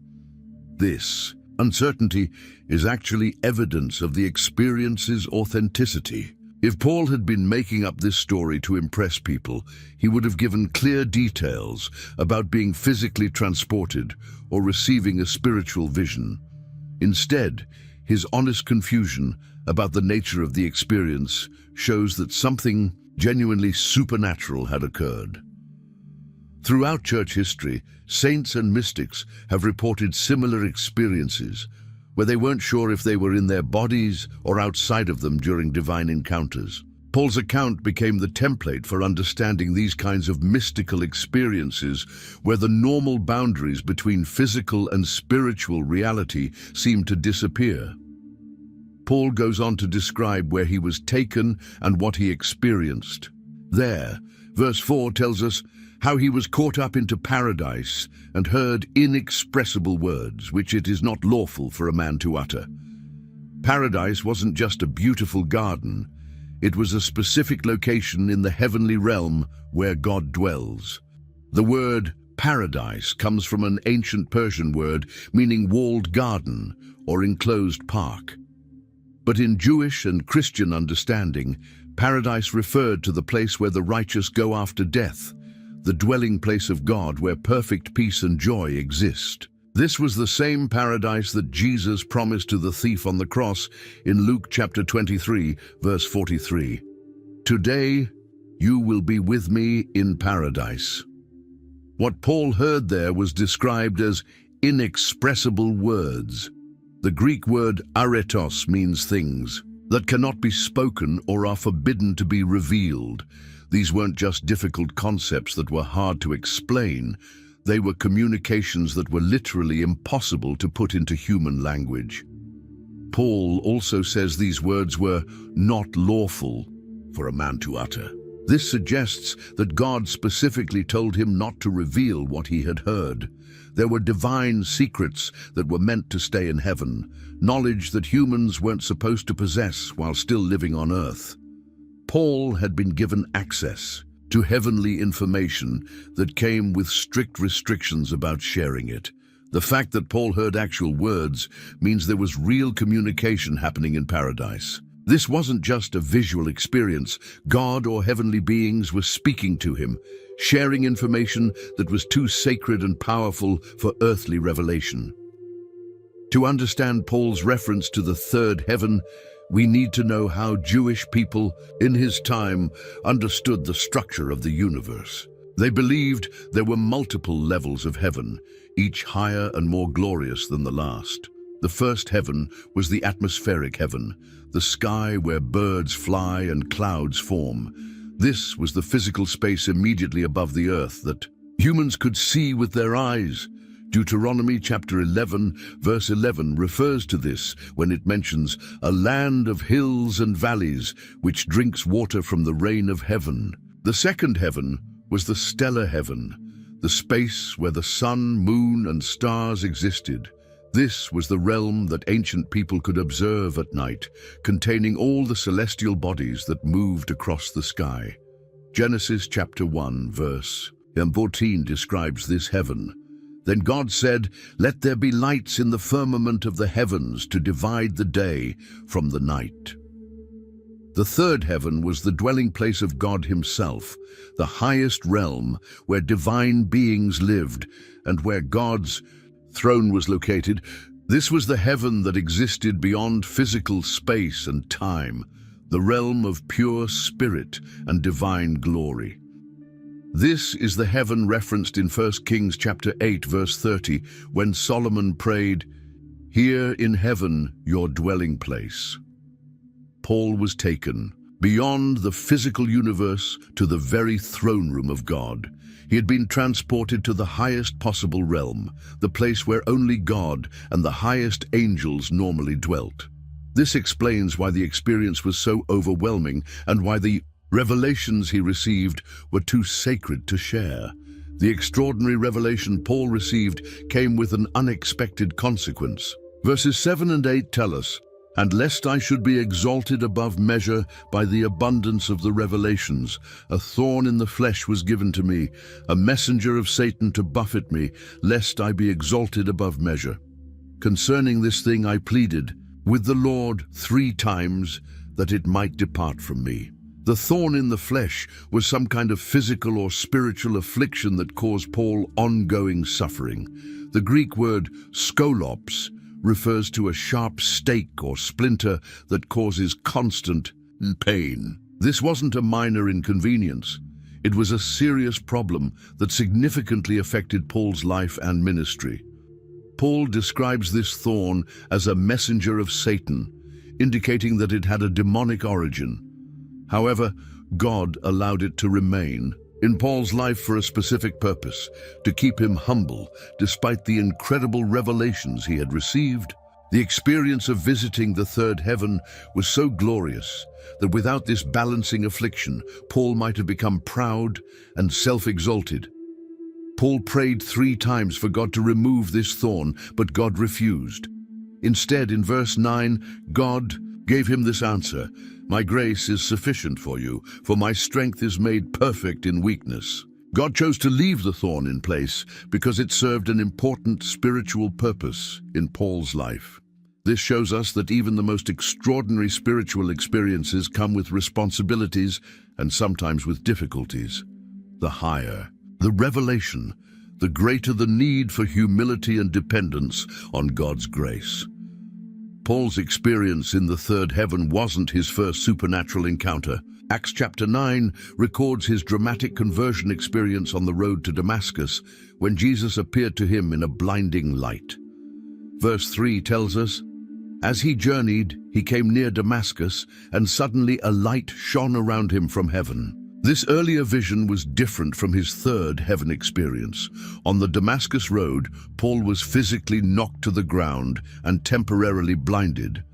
This uncertainty is actually evidence of the experience's authenticity. If Paul had been making up this story to impress people, he would have given clear details about being physically transported or receiving a spiritual vision. Instead, his honest confusion about the nature of the experience shows that something genuinely supernatural had occurred. Throughout church history, saints and mystics have reported similar experiences, where they weren't sure if they were in their bodies or outside of them during divine encounters. Paul's account became the template for understanding these kinds of mystical experiences, where the normal boundaries between physical and spiritual reality seem to disappear. Paul goes on to describe where he was taken and what he experienced. There, verse 4 tells us how he was caught up into paradise and heard inexpressible words which it is not lawful for a man to utter. Paradise wasn't just a beautiful garden, it was a specific location in the heavenly realm where God dwells. The word paradise comes from an ancient Persian word meaning walled garden or enclosed park. But in Jewish and Christian understanding, paradise referred to the place where the righteous go after death, the dwelling place of God where perfect peace and joy exist. This was the same paradise that Jesus promised to the thief on the cross in Luke chapter 23, verse 43. "Today you will be with me in paradise." What Paul heard there was described as inexpressible words. The Greek word aretos means things that cannot be spoken or are forbidden to be revealed. These weren't just difficult concepts that were hard to explain. They were communications that were literally impossible to put into human language. Paul also says these words were not lawful for a man to utter. This suggests that God specifically told him not to reveal what he had heard. There were divine secrets that were meant to stay in heaven, knowledge that humans weren't supposed to possess while still living on earth. Paul had been given access to heavenly information that came with strict restrictions about sharing it. The fact that Paul heard actual words means there was real communication happening in paradise. This wasn't just a visual experience. God or heavenly beings were speaking to him, sharing information that was too sacred and powerful for earthly revelation. To understand Paul's reference to the third heaven, we need to know how Jewish people in his time understood the structure of the universe. They believed there were multiple levels of heaven, each higher and more glorious than the last. The first heaven was the atmospheric heaven, the sky where birds fly and clouds form. This was the physical space immediately above the earth that humans could see with their eyes. Deuteronomy chapter 11, verse 11 refers to this when it mentions a land of hills and valleys which drinks water from the rain of heaven. The second heaven was the stellar heaven, the space where the sun, moon, and stars existed. This was the realm that ancient people could observe at night, containing all the celestial bodies that moved across the sky. Genesis chapter 1, verse 14 describes this heaven. Then God said, "Let there be lights in the firmament of the heavens to divide the day from the night." The third heaven was the dwelling place of God himself, the highest realm where divine beings lived and where God's throne was located. This was the heaven that existed beyond physical space and time, the realm of pure spirit and divine glory. This is the heaven referenced in 1 Kings chapter 8 verse 30 when Solomon prayed, "Here in heaven your dwelling place." Paul was taken beyond the physical universe to the very throne room of God. He had been transported to the highest possible realm, the place where only God and the highest angels normally dwelt. This explains why the experience was so overwhelming and why the revelations he received were too sacred to share. The extraordinary revelation Paul received came with an unexpected consequence. Verses 7 and 8 tell us, "And lest I should be exalted above measure by the abundance of the revelations, a thorn in the flesh was given to me, a messenger of Satan to buffet me, lest I be exalted above measure. Concerning this thing I pleaded with the Lord 3 times that it might depart from me." The thorn in the flesh was some kind of physical or spiritual affliction that caused Paul ongoing suffering. The Greek word skolops refers to a sharp stake or splinter that causes constant pain. This wasn't a minor inconvenience. It was a serious problem that significantly affected Paul's life and ministry. Paul describes this thorn as a messenger of Satan, indicating that it had a demonic origin. However, God allowed it to remain in Paul's life for a specific purpose, to keep him humble despite the incredible revelations he had received. The experience of visiting the third heaven was so glorious that without this balancing affliction, Paul might have become proud and self-exalted. Paul prayed 3 times for God to remove this thorn, but God refused. Instead, in verse 9, God gave him this answer, "My grace is sufficient for you, for my strength is made perfect in weakness." God chose to leave the thorn in place because it served an important spiritual purpose in Paul's life. This shows us that even the most extraordinary spiritual experiences come with responsibilities and sometimes with difficulties. The higher the revelation, the greater the need for humility and dependence on God's grace. Paul's experience in the third heaven wasn't his first supernatural encounter. Acts chapter 9 records his dramatic conversion experience on the road to Damascus when Jesus appeared to him in a blinding light. Verse 3 tells us, "As he journeyed, he came near Damascus, and suddenly a light shone around him from heaven." This earlier vision was different from his third heaven experience. On the Damascus road, Paul was physically knocked to the ground and temporarily blinded.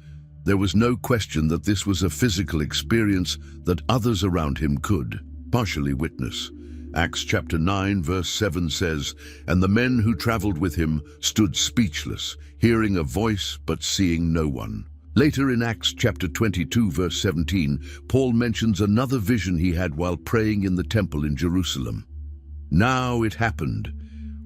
There was no question that this was a physical experience that others around him could partially witness. Acts chapter 9 verse 7 says, "And the men who traveled with him stood speechless, hearing a voice but seeing no one." Later in Acts chapter 22 verse 17, Paul mentions another vision he had while praying in the temple in Jerusalem. "Now it happened,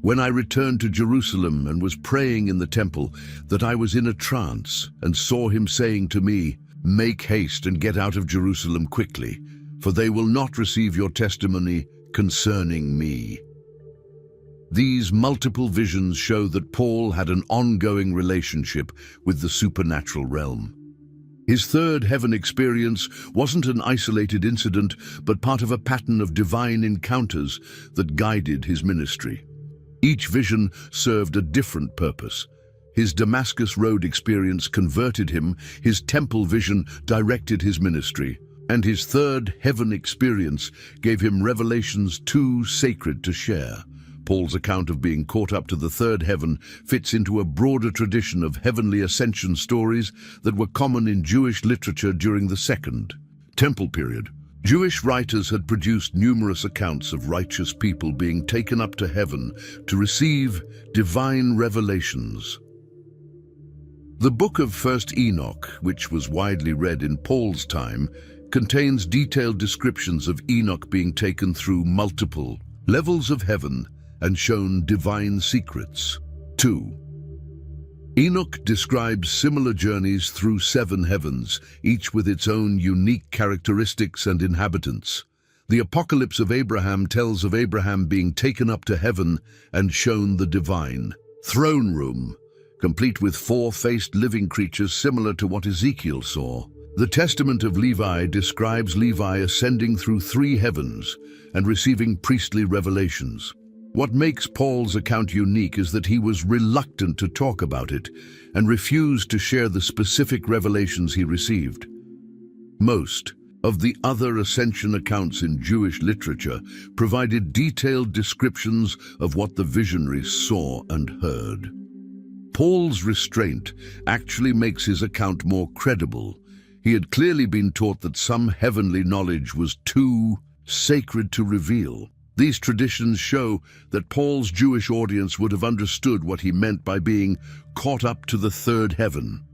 when I returned to Jerusalem and was praying in the temple, that I was in a trance and saw him saying to me, 'Make haste and get out of Jerusalem quickly, for they will not receive your testimony concerning me.'" These multiple visions show that Paul had an ongoing relationship with the supernatural realm. His third heaven experience wasn't an isolated incident, but part of a pattern of divine encounters that guided his ministry. Each vision served a different purpose. His Damascus Road experience converted him, his temple vision directed his ministry, and his third heaven experience gave him revelations too sacred to share. Paul's account of being caught up to the third heaven fits into a broader tradition of heavenly ascension stories that were common in Jewish literature during the Second Temple period. Jewish writers had produced numerous accounts of righteous people being taken up to heaven to receive divine revelations. The book of 1 Enoch, which was widely read in Paul's time, contains detailed descriptions of Enoch being taken through multiple levels of heaven and shown divine secrets. 2. Enoch describes similar journeys through 7 heavens, each with its own unique characteristics and inhabitants. The Apocalypse of Abraham tells of Abraham being taken up to heaven and shown the divine throne room, complete with 4-faced living creatures similar to what Ezekiel saw. The Testament of Levi describes Levi ascending through 3 heavens and receiving priestly revelations. What makes Paul's account unique is that he was reluctant to talk about it and refused to share the specific revelations he received. Most of the other ascension accounts in Jewish literature provided detailed descriptions of what the visionaries saw and heard. Paul's restraint actually makes his account more credible. He had clearly been taught that some heavenly knowledge was too sacred to reveal. These traditions show that Paul's Jewish audience would have understood what he meant by being caught up to the 3rd heaven.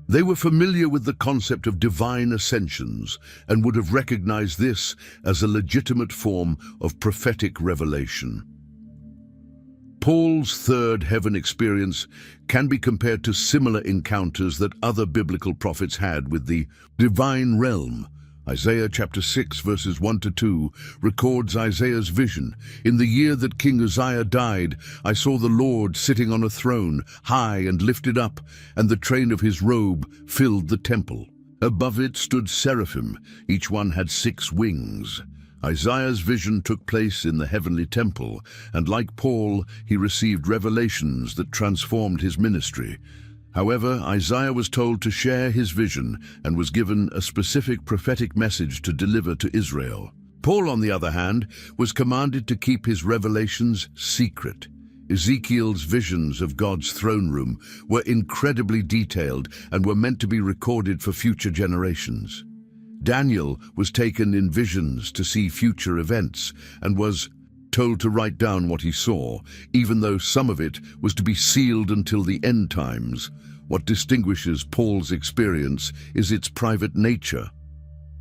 They were familiar with the concept of divine ascensions and would have recognized this as a legitimate form of prophetic revelation. Paul's 3rd heaven experience can be compared to similar encounters that other biblical prophets had with the divine realm. Isaiah chapter 6 verses 1-2 records Isaiah's vision. In the year that King Uzziah died, I saw the Lord sitting on a throne, high and lifted up, and the train of his robe filled the temple. Above it stood seraphim, each one had 6 wings. Isaiah's vision took place in the heavenly temple, and like Paul, he received revelations that transformed his ministry. However, Isaiah was told to share his vision and was given a specific prophetic message to deliver to Israel. Paul, on the other hand, was commanded to keep his revelations secret. Ezekiel's visions of God's throne room were incredibly detailed and were meant to be recorded for future generations. Daniel was taken in visions to see future events and was told to write down what he saw, even though some of it was to be sealed until the end times. What distinguishes Paul's experience is its private nature.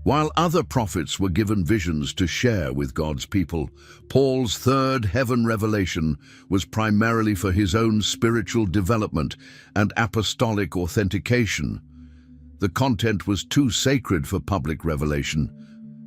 While other prophets were given visions to share with God's people, Paul's 3rd heaven revelation was primarily for his own spiritual development and apostolic authentication. The content was too sacred for public revelation,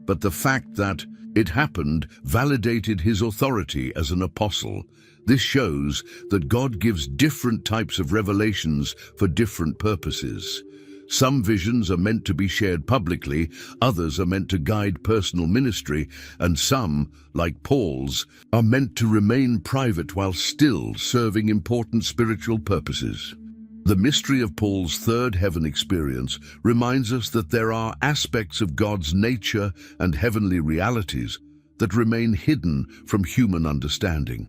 but the fact that it happened validated his authority as an apostle. This shows that God gives different types of revelations for different purposes. Some visions are meant to be shared publicly, others are meant to guide personal ministry, and some, like Paul's, are meant to remain private while still serving important spiritual purposes. The mystery of Paul's 3rd heaven experience reminds us that there are aspects of God's nature and heavenly realities that remain hidden from human understanding.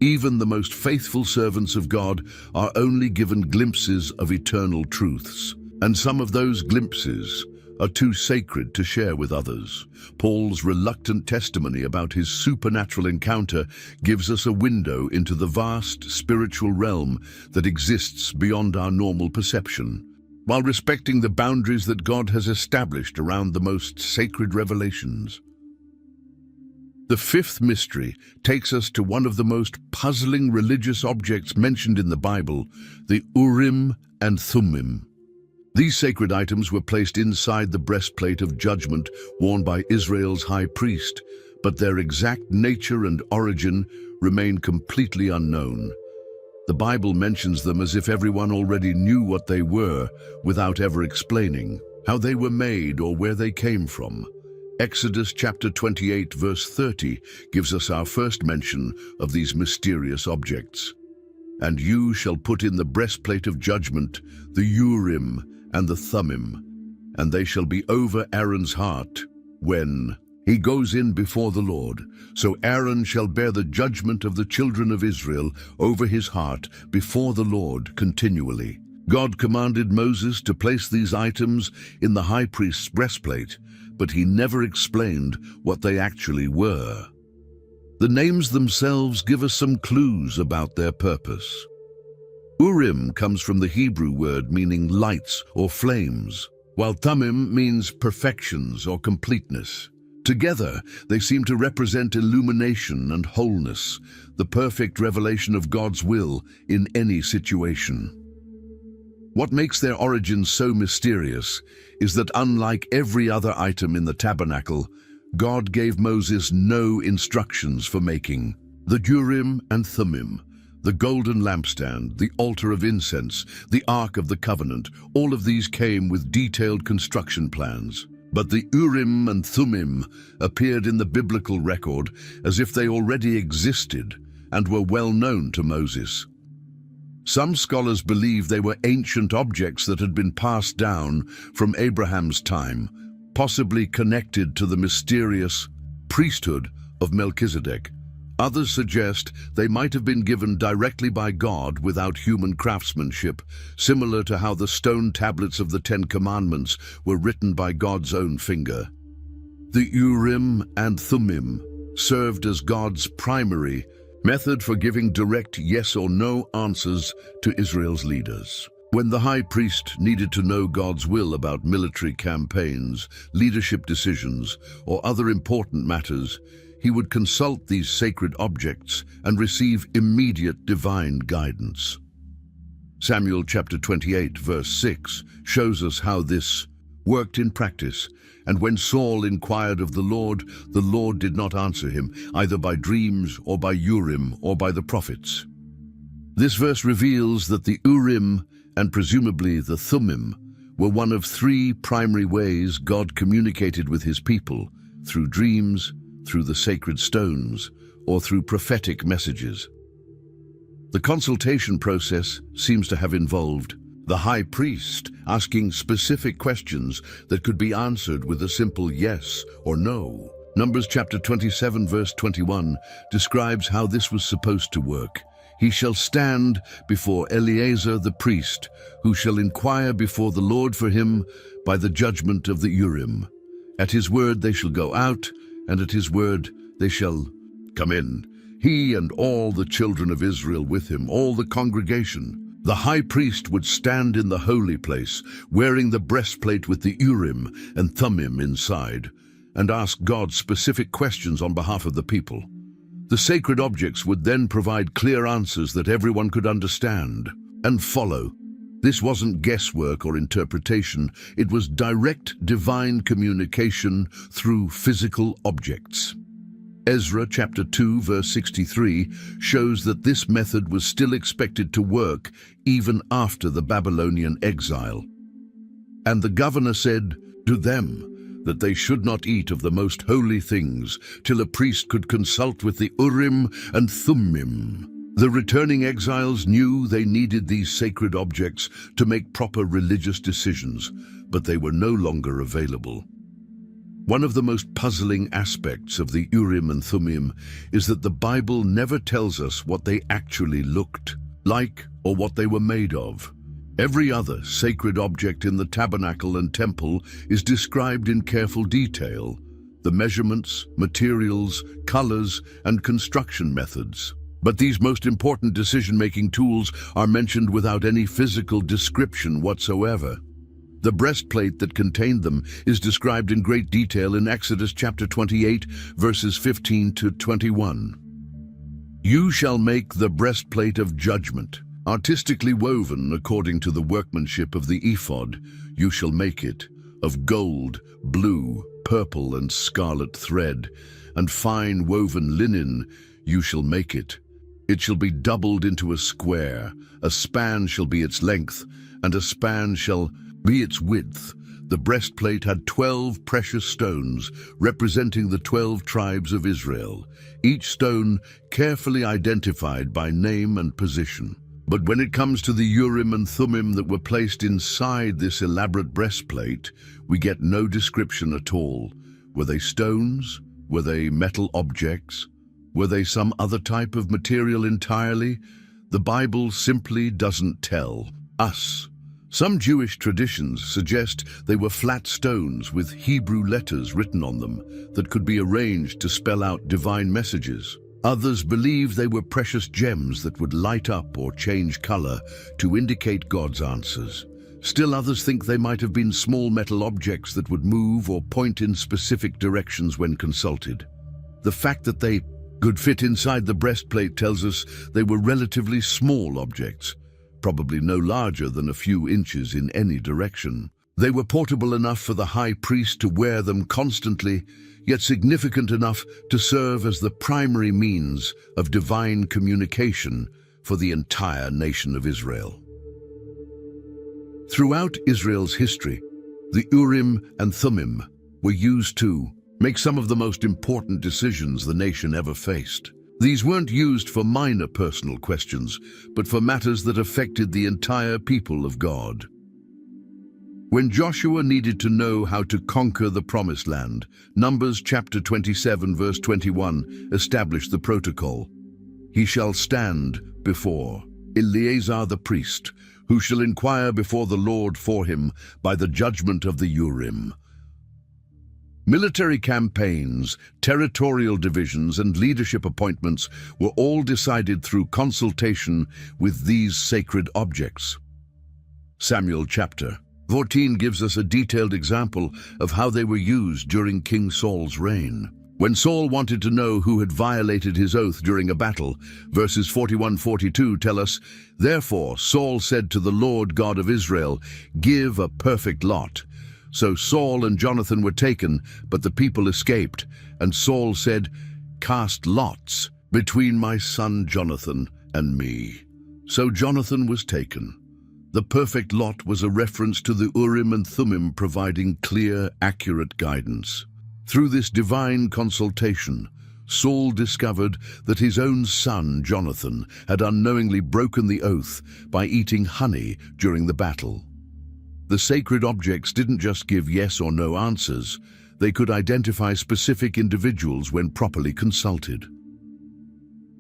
Even the most faithful servants of God are only given glimpses of eternal truths, and some of those glimpses are too sacred to share with others. Paul's reluctant testimony about his supernatural encounter gives us a window into the vast spiritual realm that exists beyond our normal perception, while respecting the boundaries that God has established around the most sacred revelations. The 5th mystery takes us to one of the most puzzling religious objects mentioned in the Bible, the Urim and Thummim. These sacred items were placed inside the breastplate of judgment worn by Israel's high priest, but their exact nature and origin remain completely unknown. The Bible mentions them as if everyone already knew what they were, without ever explaining how they were made or where they came from. Exodus chapter 28 verse 30 gives us our first mention of these mysterious objects. And you shall put in the breastplate of judgment the Urim and the Thummim, and they shall be over Aaron's heart when he goes in before the Lord. So Aaron shall bear the judgment of the children of Israel over his heart before the Lord continually. God commanded Moses to place these items in the high priest's breastplate, but he never explained what they actually were. The names themselves give us some clues about their purpose. Urim comes from the Hebrew word meaning lights or flames, while Thummim means perfections or completeness. Together, they seem to represent illumination and wholeness, the perfect revelation of God's will in any situation. What makes their origins so mysterious is that unlike every other item in the tabernacle, God gave Moses no instructions for making. The Urim and Thummim, the golden lampstand, the altar of incense, the Ark of the Covenant, all of these came with detailed construction plans. But the Urim and Thummim appeared in the biblical record as if they already existed and were well known to Moses. Some scholars believe they were ancient objects that had been passed down from Abraham's time, possibly connected to the mysterious priesthood of Melchizedek. Others suggest they might have been given directly by God without human craftsmanship, similar to how the stone tablets of the Ten Commandments were written by God's own finger. The Urim and Thummim served as God's primary method for giving direct yes or no answers to Israel's leaders. When the high priest needed to know God's will about military campaigns, leadership decisions, or other important matters, he would consult these sacred objects and receive immediate divine guidance. Samuel chapter 28, verse 6 shows us how this worked in practice. And when Saul inquired of the Lord did not answer him, either by dreams or by Urim or by the prophets. This verse reveals that the Urim and presumably the Thummim were one of three primary ways God communicated with his people: through dreams, through the sacred stones, or through prophetic messages. The consultation process seems to have involved the high priest asking specific questions that could be answered with a simple yes or no. Numbers chapter 27 verse 21 describes how this was supposed to work. He shall stand before Eleazar the priest, who shall inquire before the Lord for him by the judgment of the Urim. At his word they shall go out, and at his word they shall come in, he and all the children of Israel with him, all the congregation. The high priest would stand in the holy place, wearing the breastplate with the Urim and Thummim inside, and ask God specific questions on behalf of the people. The sacred objects would then provide clear answers that everyone could understand and follow. This wasn't guesswork or interpretation, it was direct divine communication through physical objects. Ezra chapter 2 verse 63 shows that this method was still expected to work even after the Babylonian exile. And the governor said to them that they should not eat of the most holy things till a priest could consult with the Urim and Thummim. The returning exiles knew they needed these sacred objects to make proper religious decisions, but they were no longer available. One of the most puzzling aspects of the Urim and Thummim is that the Bible never tells us what they actually looked like or what they were made of. Every other sacred object in the tabernacle and temple is described in careful detail: the measurements, materials, colors, and construction methods. But these most important decision-making tools are mentioned without any physical description whatsoever. The breastplate that contained them is described in great detail in Exodus chapter 28, verses 15 to 21. You shall make the breastplate of judgment, artistically woven according to the workmanship of the ephod. You shall make it of gold, blue, purple, and scarlet thread, and fine woven linen. You shall make it. It shall be doubled into a square. A span shall be its length, and a span shall be its width. The breastplate had 12 precious stones, representing the 12 tribes of Israel, each stone carefully identified by name and position. But when it comes to the Urim and Thummim that were placed inside this elaborate breastplate, we get no description at all. Were they stones? Were they metal objects? Were they some other type of material entirely? The Bible simply doesn't tell us. Some Jewish traditions suggest they were flat stones with Hebrew letters written on them that could be arranged to spell out divine messages. Others believe they were precious gems that would light up or change color to indicate God's answers. Still others think they might have been small metal objects that would move or point in specific directions when consulted. The fact that they could fit inside the breastplate tells us they were relatively small objects, probably no larger than a few inches in any direction. They were portable enough for the high priest to wear them constantly, yet significant enough to serve as the primary means of divine communication for the entire nation of Israel. Throughout Israel's history, the Urim and Thummim were used to make some of the most important decisions the nation ever faced. These weren't used for minor personal questions, but for matters that affected the entire people of God. When Joshua needed to know how to conquer the Promised Land, Numbers chapter 27 verse 21 established the protocol. He shall stand before Eleazar the priest, who shall inquire before the Lord for him by the judgment of the Urim. Military campaigns, territorial divisions, and leadership appointments were all decided through consultation with these sacred objects. Samuel chapter 14 gives us a detailed example of how they were used during King Saul's reign. When Saul wanted to know who had violated his oath during a battle, verses 41-42 tell us, "Therefore Saul said to the Lord God of Israel, Give a perfect lot. So Saul and Jonathan were taken, but the people escaped. And Saul said, Cast lots between my son Jonathan and me. So Jonathan was taken." The perfect lot was a reference to the Urim and Thummim providing clear, accurate guidance. Through this divine consultation, Saul discovered that his own son, Jonathan, had unknowingly broken the oath by eating honey during the battle. The sacred objects didn't just give yes or no answers, they could identify specific individuals when properly consulted.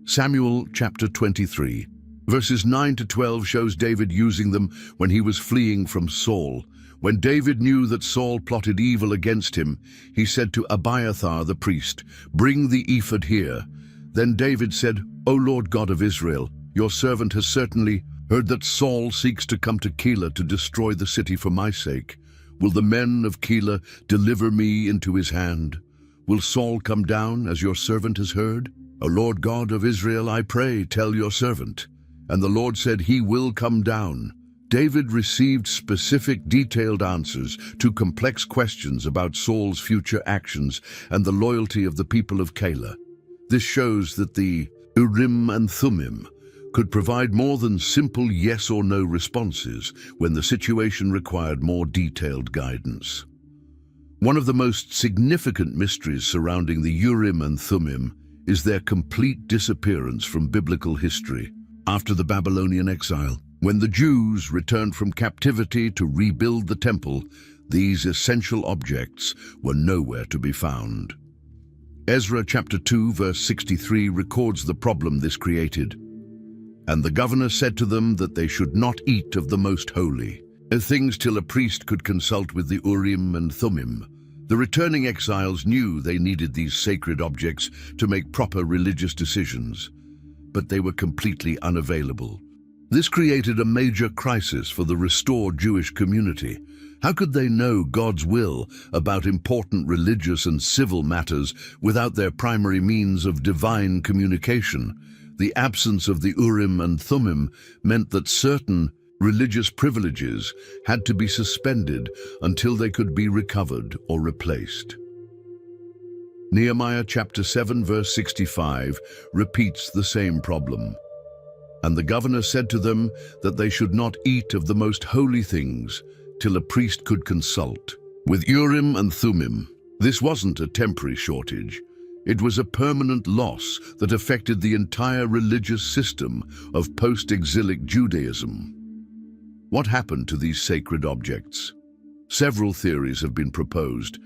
Samuel chapter 23, verses 9-12 shows David using them when he was fleeing from Saul. When David knew that Saul plotted evil against him, he said to Abiathar the priest, "Bring the ephod here." Then David said, "O Lord God of Israel, your servant has certainly heard that Saul seeks to come to Keilah to destroy the city for my sake. Will the men of Keilah deliver me into his hand? Will Saul come down, as your servant has heard? O Lord God of Israel, I pray, tell your servant." And the Lord said, "He will come down." David received specific, detailed answers to complex questions about Saul's future actions and the loyalty of the people of Keilah. This shows that the Urim and Thummim could provide more than simple yes or no responses when the situation required more detailed guidance. One of the most significant mysteries surrounding the Urim and Thummim is their complete disappearance from biblical history. After the Babylonian exile, when the Jews returned from captivity to rebuild the temple, these essential objects were nowhere to be found. Ezra chapter 2 verse 63 records the problem this created. "And the governor said to them that they should not eat of the most holy things till a priest could consult with the Urim and Thummim." The returning exiles knew they needed these sacred objects to make proper religious decisions, but they were completely unavailable. This created a major crisis for the restored Jewish community. How could they know God's will about important religious and civil matters without their primary means of divine communication? The absence of the Urim and Thummim meant that certain religious privileges had to be suspended until they could be recovered or replaced. Nehemiah chapter 7 verse 65 repeats the same problem. "And the governor said to them that they should not eat of the most holy things till a priest could consult with Urim and Thummim." This wasn't a temporary shortage. It was a permanent loss that affected the entire religious system of post-exilic Judaism. What happened to these sacred objects? Several theories have been proposed.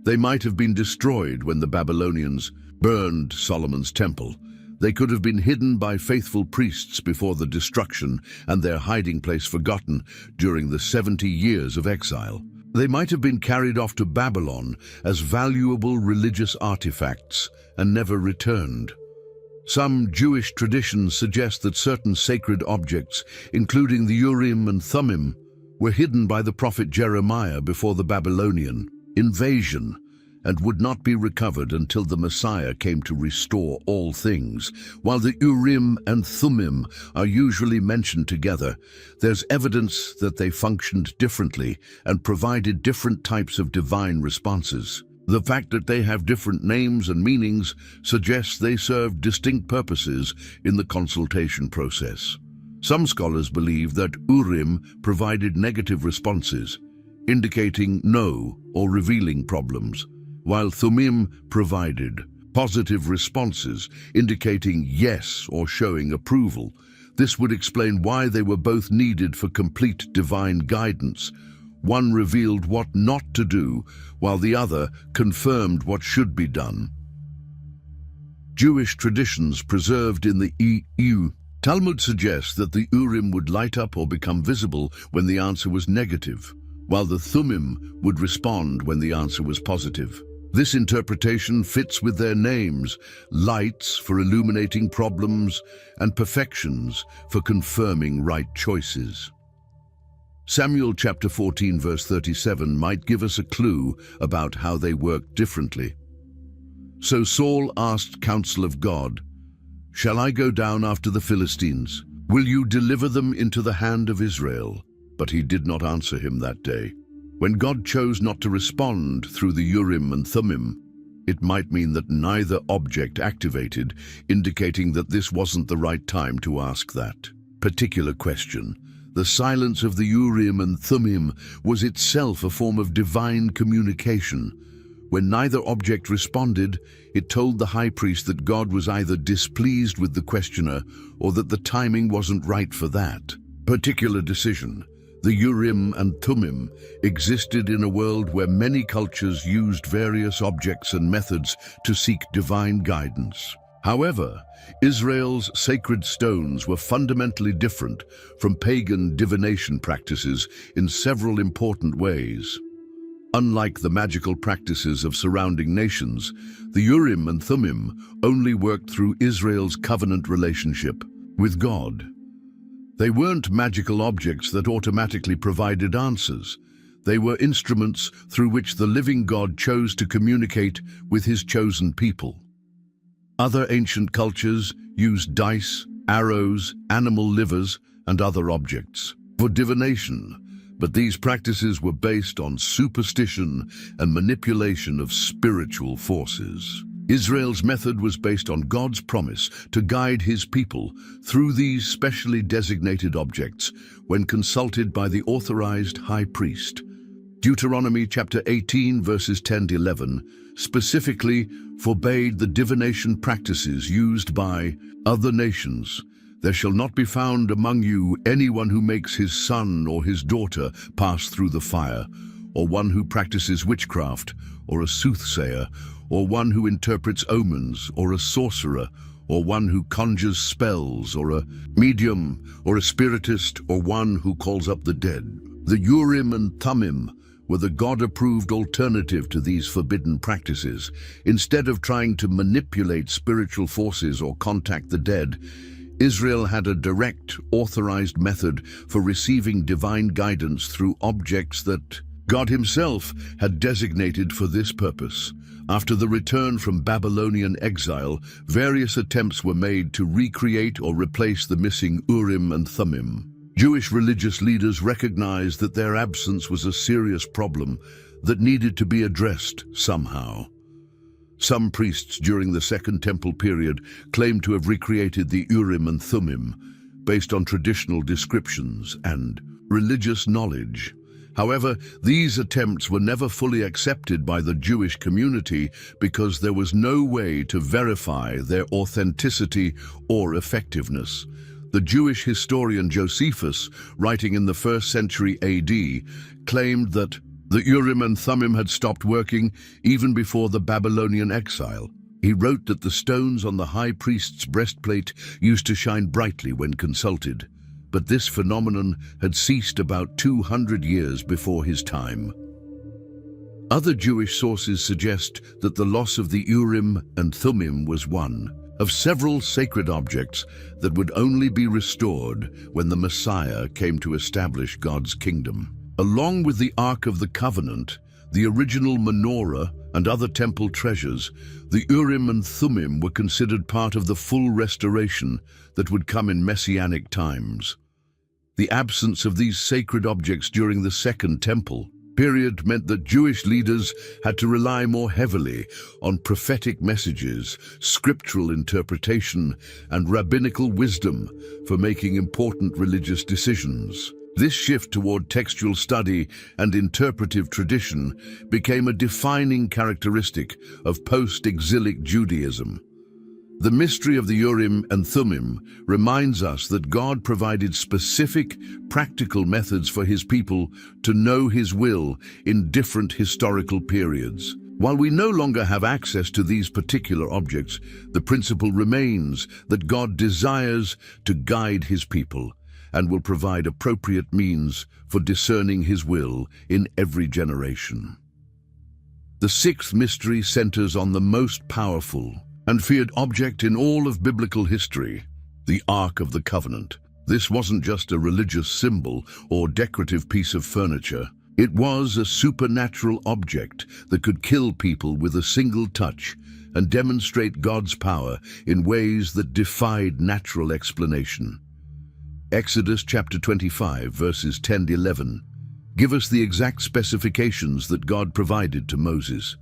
They might have been destroyed when the Babylonians burned Solomon's temple. They could have been hidden by faithful priests before the destruction and their hiding place forgotten during the 70 years of exile. They might have been carried off to Babylon as valuable religious artifacts and never returned. Some Jewish traditions suggest that certain sacred objects, including the Urim and Thummim, were hidden by the prophet Jeremiah before the Babylonian invasion, and would not be recovered until the Messiah came to restore all things. While the Urim and Thummim are usually mentioned together, there's evidence that they functioned differently and provided different types of divine responses. The fact that they have different names and meanings suggests they served distinct purposes in the consultation process. Some scholars believe that Urim provided negative responses, indicating no or revealing problems, while Thummim provided positive responses, indicating yes or showing approval. This would explain why they were both needed for complete divine guidance. One revealed what not to do, while the other confirmed what should be done. Jewish traditions preserved in the EU. Talmud suggests that the Urim would light up or become visible when the answer was negative, while the Thummim would respond when the answer was positive. This interpretation fits with their names: lights for illuminating problems and perfections for confirming right choices. Samuel chapter 14 verse 37 might give us a clue about how they worked differently. So Saul asked counsel of God, "Shall I go down after the Philistines? Will you deliver them into the hand of Israel?" But he did not answer him that day. When God chose not to respond through the Urim and Thummim, it might mean that neither object activated, indicating that this wasn't the right time to ask that particular question. The silence of the Urim and Thummim was itself a form of divine communication. When neither object responded, it told the high priest that God was either displeased with the questioner or that the timing wasn't right for that particular decision. The Urim and Thummim existed in a world where many cultures used various objects and methods to seek divine guidance. However, Israel's sacred stones were fundamentally different from pagan divination practices in several important ways. Unlike the magical practices of surrounding nations, the Urim and Thummim only worked through Israel's covenant relationship with God. They weren't magical objects that automatically provided answers. They were instruments through which the living God chose to communicate with his chosen people. Other ancient cultures used dice, arrows, animal livers, and other objects for divination, but these practices were based on superstition and manipulation of spiritual forces. Israel's method was based on God's promise to guide his people through these specially designated objects when consulted by the authorized high priest. Deuteronomy chapter 18 verses 10 to 11 specifically forbade the divination practices used by other nations. There shall not be found among you anyone who makes his son or his daughter pass through the fire, or one who practices witchcraft, or a soothsayer, or one who interprets omens, or a sorcerer, or one who conjures spells, or a medium, or a spiritist, or one who calls up the dead. The Urim and Thummim were the God-approved alternative to these forbidden practices. Instead of trying to manipulate spiritual forces or contact the dead, Israel had a direct, authorized method for receiving divine guidance through objects that God himself had designated for this purpose. After the return from Babylonian exile, various attempts were made to recreate or replace the missing Urim and Thummim. Jewish religious leaders recognized that their absence was a serious problem that needed to be addressed somehow. Some priests during the Second Temple period claimed to have recreated the Urim and Thummim based on traditional descriptions and religious knowledge. However, these attempts were never fully accepted by the Jewish community because there was no way to verify their authenticity or effectiveness. The Jewish historian Josephus, writing in the 1st century AD, claimed that the Urim and Thummim had stopped working even before the Babylonian exile. He wrote that the stones on the high priest's breastplate used to shine brightly when consulted, but this phenomenon had ceased about 200 years before his time. Other Jewish sources suggest that the loss of the Urim and Thummim was one of several sacred objects that would only be restored when the Messiah came to establish God's kingdom. Along with the Ark of the Covenant, the original menorah, and other temple treasures, the Urim and Thummim were considered part of the full restoration that would come in Messianic times. The absence of these sacred objects during the Second Temple period meant that Jewish leaders had to rely more heavily on prophetic messages, scriptural interpretation, and rabbinical wisdom for making important religious decisions. This shift toward textual study and interpretive tradition became a defining characteristic of post-exilic Judaism. The mystery of the Urim and Thummim reminds us that God provided specific, practical methods for his people to know his will in different historical periods. While we no longer have access to these particular objects, the principle remains that God desires to guide his people and will provide appropriate means for discerning his will in every generation. The sixth mystery centers on the most powerful and feared object in all of biblical history, the Ark of the Covenant. This wasn't just a religious symbol or decorative piece of furniture. It was a supernatural object that could kill people with a single touch and demonstrate God's power in ways that defied natural explanation. Exodus chapter 25, verses 10 to 11, give us the exact specifications that God provided to Moses.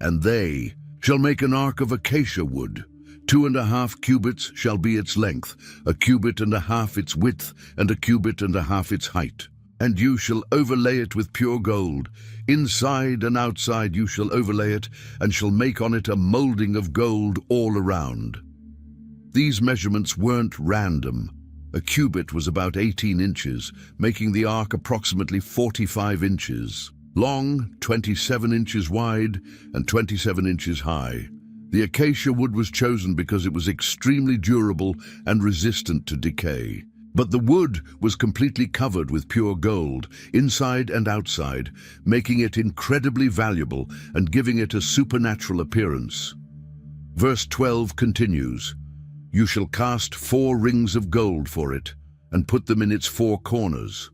"And they shall make an ark of acacia wood. 2.5 cubits shall be its length, 1.5 cubits its width, and 1.5 cubits its height. And you shall overlay it with pure gold. Inside and outside you shall overlay it, and shall make on it a molding of gold all around." These measurements weren't random. A cubit was about 18 inches, making the ark approximately 45 inches long, 27 inches wide, and 27 inches high. The acacia wood was chosen because it was extremely durable and resistant to decay. But the wood was completely covered with pure gold, inside and outside, making it incredibly valuable and giving it a supernatural appearance. Verse 12 continues, "You shall cast 4 rings of gold for it, and put them in its 4 corners.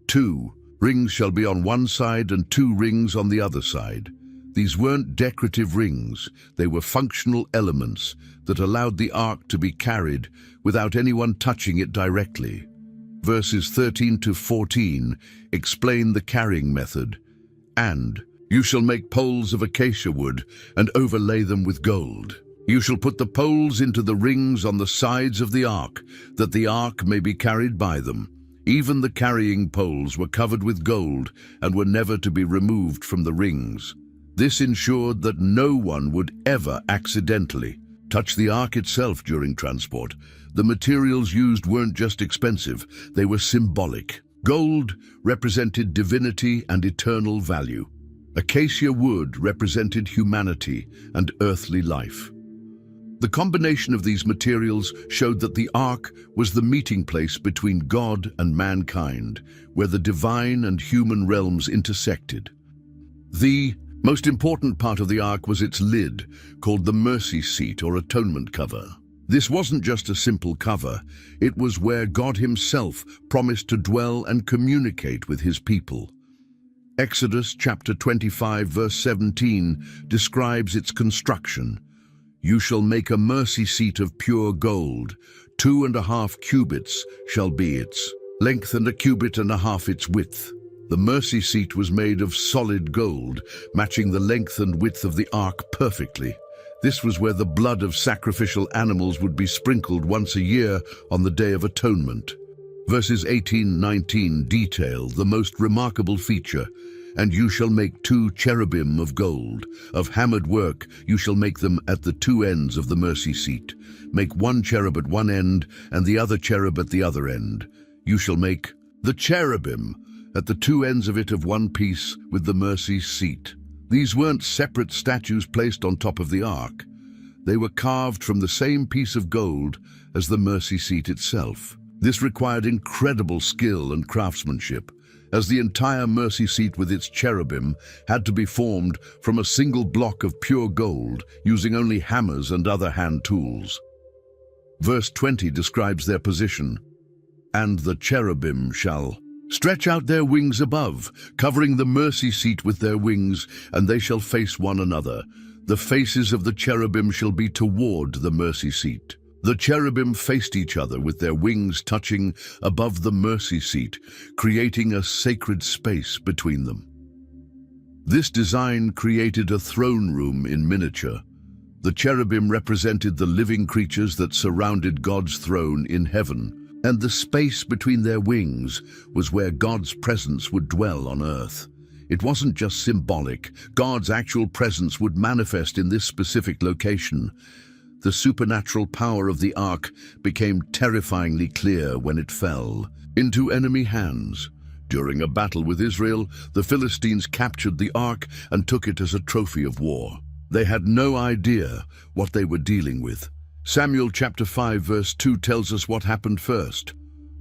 2 rings shall be on one side and 2 rings on the other side." These weren't decorative rings, they were functional elements that allowed the ark to be carried without anyone touching it directly. Verses 13 to 14 explain the carrying method. "And you shall make poles of acacia wood and overlay them with gold. You shall put the poles into the rings on the sides of the ark, that the ark may be carried by them. Even the carrying poles were covered with gold and were never to be removed from the rings. This ensured that no one would ever accidentally touch the ark itself during transport. The materials used weren't just expensive, they were symbolic. Gold represented divinity and eternal value. Acacia wood represented humanity and earthly life. The combination of these materials showed that the ark was the meeting place between God and mankind, where the divine and human realms intersected. The most important part of the ark was its lid, called the mercy seat or atonement cover. This wasn't just a simple cover, it was where God himself promised to dwell and communicate with his people. Exodus chapter 25 verse 17 describes its construction. "You shall make a mercy seat of pure gold. 2.5 cubits shall be its length, and 1.5 cubits its width." The mercy seat was made of solid gold, matching the length and width of the ark perfectly. This was where the blood of sacrificial animals would be sprinkled once a year on the Day of Atonement. Verses 18-19 detail the most remarkable feature. "And you shall make 2 cherubim of gold. Of hammered work you shall make them at the 2 ends of the mercy seat. Make 1 cherub at one end and the other cherub at the other end. You shall make the cherubim at the 2 ends of it of one piece with the mercy seat." These weren't separate statues placed on top of the ark. They were carved from the same piece of gold as the mercy seat itself. This required incredible skill and craftsmanship, as the entire mercy seat with its cherubim had to be formed from a single block of pure gold using only hammers and other hand tools. Verse 20 describes their position. "And the cherubim shall Stretch out their wings above, covering the mercy seat with their wings, and they shall face one another. The faces of the cherubim shall be toward the mercy seat. The cherubim faced each other with their wings touching above the mercy seat, creating a sacred space between them. This design created a throne room in miniature. The cherubim represented the living creatures that surrounded God's throne in heaven, and the space between their wings was where God's presence would dwell on earth. It wasn't just symbolic. God's actual presence would manifest in this specific location. The supernatural power of the ark became terrifyingly clear when it fell into enemy hands. During a battle with Israel, the Philistines captured the ark and took it as a trophy of war. They had no idea what they were dealing with. Samuel chapter 5 verse 2 tells us what happened first.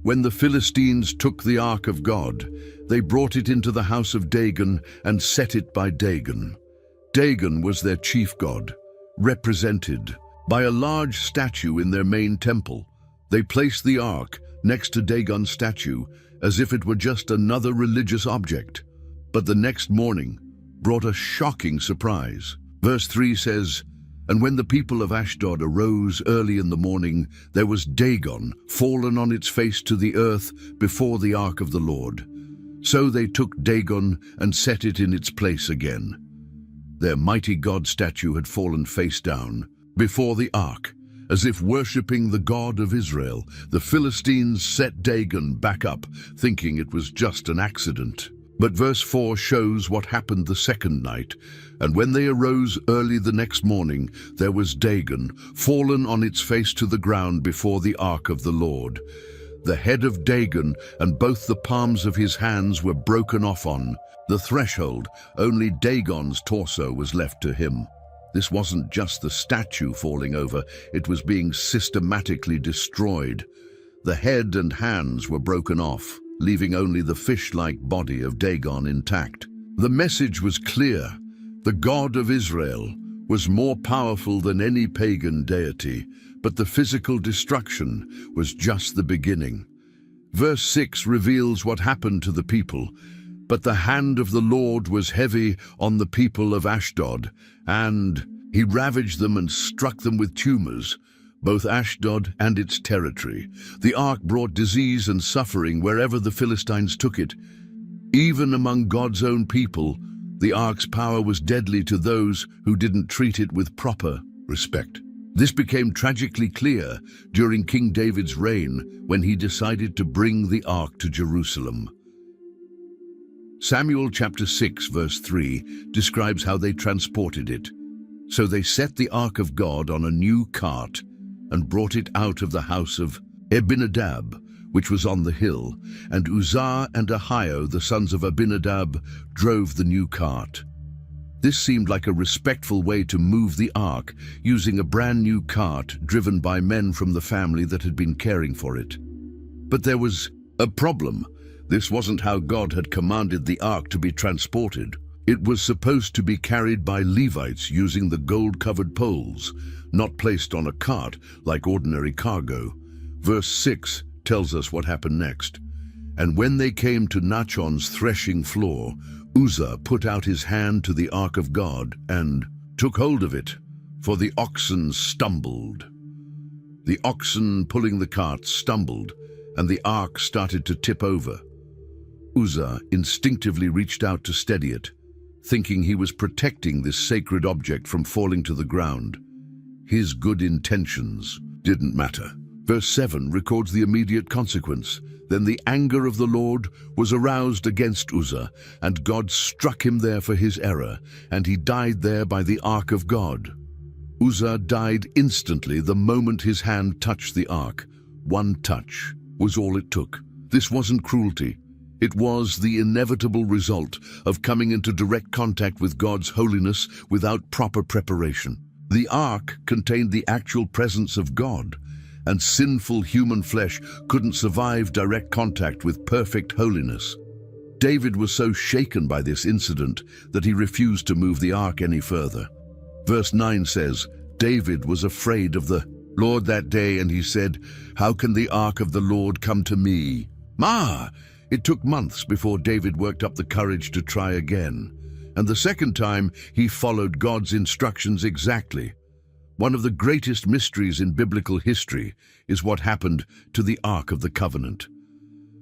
When the Philistines took the ark of God, they brought it into the house of Dagon and set it by Dagon. Dagon was their chief god, represented by a large statue in their main temple. They placed the ark next to Dagon's statue as if it were just another religious object. But the next morning brought a shocking surprise. Verse 3 says, "And when the people of Ashdod arose early in the morning, there was Dagon fallen on its face to the earth before the ark of the Lord. So they took Dagon and set it in its place again." Their mighty god statue had fallen face down before the ark, as if worshipping the God of Israel. The Philistines set Dagon back up, thinking it was just an accident. But verse 4 shows what happened the second night. "And when they arose early the next morning, there was Dagon, fallen on its face to the ground before the ark of the Lord. The head of Dagon and both the palms of his hands were broken off on the threshold. Only Dagon's torso was left to him." This wasn't just the statue falling over, it was being systematically destroyed. The head and hands were broken off, leaving only the fish-like body of Dagon intact. The message was clear. The God of Israel was more powerful than any pagan deity, but the physical destruction was just the beginning. Verse 6 reveals what happened to the people. "But the hand of the Lord was heavy on the people of Ashdod, and he ravaged them and struck them with tumors, both Ashdod and its territory. The ark brought disease and suffering wherever the Philistines took it. Even among God's own people, the ark's power was deadly to those who didn't treat it with proper respect." This became tragically clear during King David's reign when he decided to bring the ark to Jerusalem. Samuel chapter 6 verse 3 describes how they transported it. "So they set the ark of God on a new cart and brought it out of the house of Abinadab, which was on the hill, and Uzzah and Ahio, the sons of Abinadab, drove the new cart." This seemed like a respectful way to move the ark, using a brand new cart driven by men from the family that had been caring for it. But there was a problem. This wasn't how God had commanded the ark to be transported. It was supposed to be carried by Levites using the gold-covered poles, not placed on a cart like ordinary cargo. Verse 6 tells us what happened next. "And when they came to Nachon's threshing floor, Uzzah put out his hand to the ark of God and took hold of it, for the oxen stumbled." The oxen pulling the cart stumbled, and the ark started to tip over. Uzzah instinctively reached out to steady it, thinking he was protecting this sacred object from falling to the ground. His good intentions didn't matter. Verse 7 records the immediate consequence. "Then the anger of the Lord was aroused against Uzzah, and God struck him there for his error, and he died there by the ark of God." Uzzah died instantly the moment his hand touched the ark. One touch was all it took. This wasn't cruelty. It was the inevitable result of coming into direct contact with God's holiness without proper preparation. The ark contained the actual presence of God, and sinful human flesh couldn't survive direct contact with perfect holiness. David was so shaken by this incident that he refused to move the ark any further. Verse 9 says, "David was afraid of the Lord that day, and he said, 'How can the ark of the Lord come to me?' It took months before David worked up the courage to try again, and the second time he followed God's instructions exactly. One of the greatest mysteries in biblical history is what happened to the Ark of the Covenant.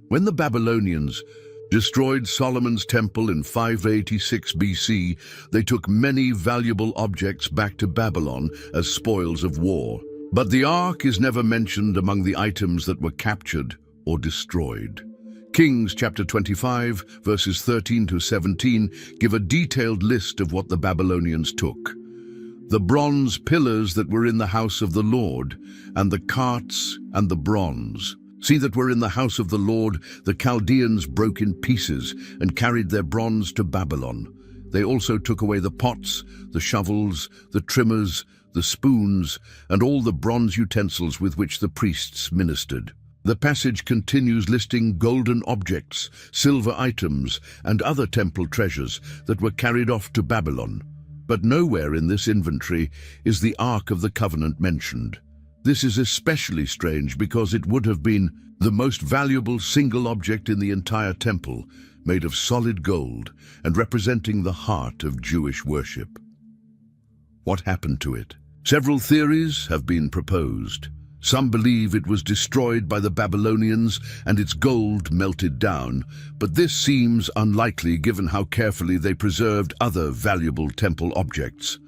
When the Babylonians destroyed Solomon's temple in 586 BC, they took many valuable objects back to Babylon as spoils of war. But the Ark is never mentioned among the items that were captured or destroyed. Kings chapter 25, verses 13 to 17 give a detailed list of what the Babylonians took. The bronze pillars that were in the house of the Lord, and the carts and the bronze. See that were in the house of the Lord, the Chaldeans broke in pieces and carried their bronze to Babylon. They also took away the pots, the shovels, the trimmers, the spoons, and all the bronze utensils with which the priests ministered. The passage continues listing golden objects, silver items, and other temple treasures that were carried off to Babylon. But nowhere in this inventory is the Ark of the Covenant mentioned. This is especially strange because it would have been the most valuable single object in the entire temple, made of solid gold and representing the heart of Jewish worship. What happened to it? Several theories have been proposed. Some believe it was destroyed by the Babylonians and its gold melted down, but this seems unlikely given how carefully they preserved other valuable temple objects.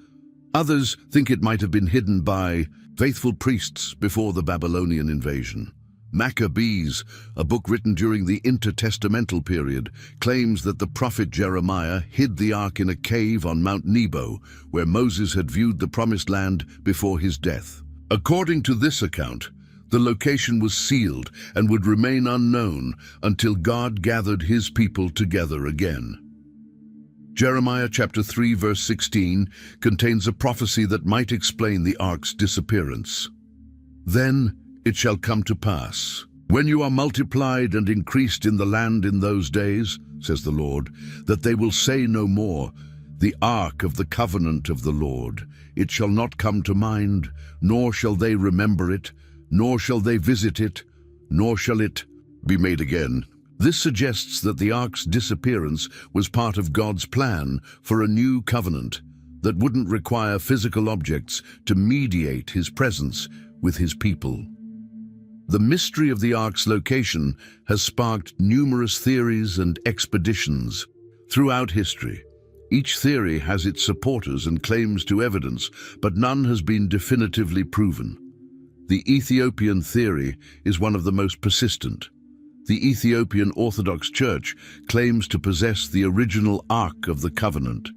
Others think it might have been hidden by faithful priests before the Babylonian invasion. Maccabees, a book written during the intertestamental period, claims that the prophet Jeremiah hid the ark in a cave on Mount Nebo, where Moses had viewed the promised land before his death. According to this account, the location was sealed and would remain unknown until God gathered his people together again. Jeremiah chapter 3 verse 16 contains a prophecy that might explain the ark's disappearance. Then it shall come to pass, when you are multiplied and increased in the land in those days, says the Lord, that they will say no more, the ark of the covenant of the Lord. It shall not come to mind, nor shall they remember it, nor shall they visit it, nor shall it be made again. This suggests that the ark's disappearance was part of God's plan for a new covenant that wouldn't require physical objects to mediate his presence with his people. The mystery of the ark's location has sparked numerous theories and expeditions throughout history. Each theory has its supporters and claims to evidence, but none has been definitively proven. The Ethiopian theory is one of the most persistent. The Ethiopian Orthodox Church claims to possess the original Ark of the Covenant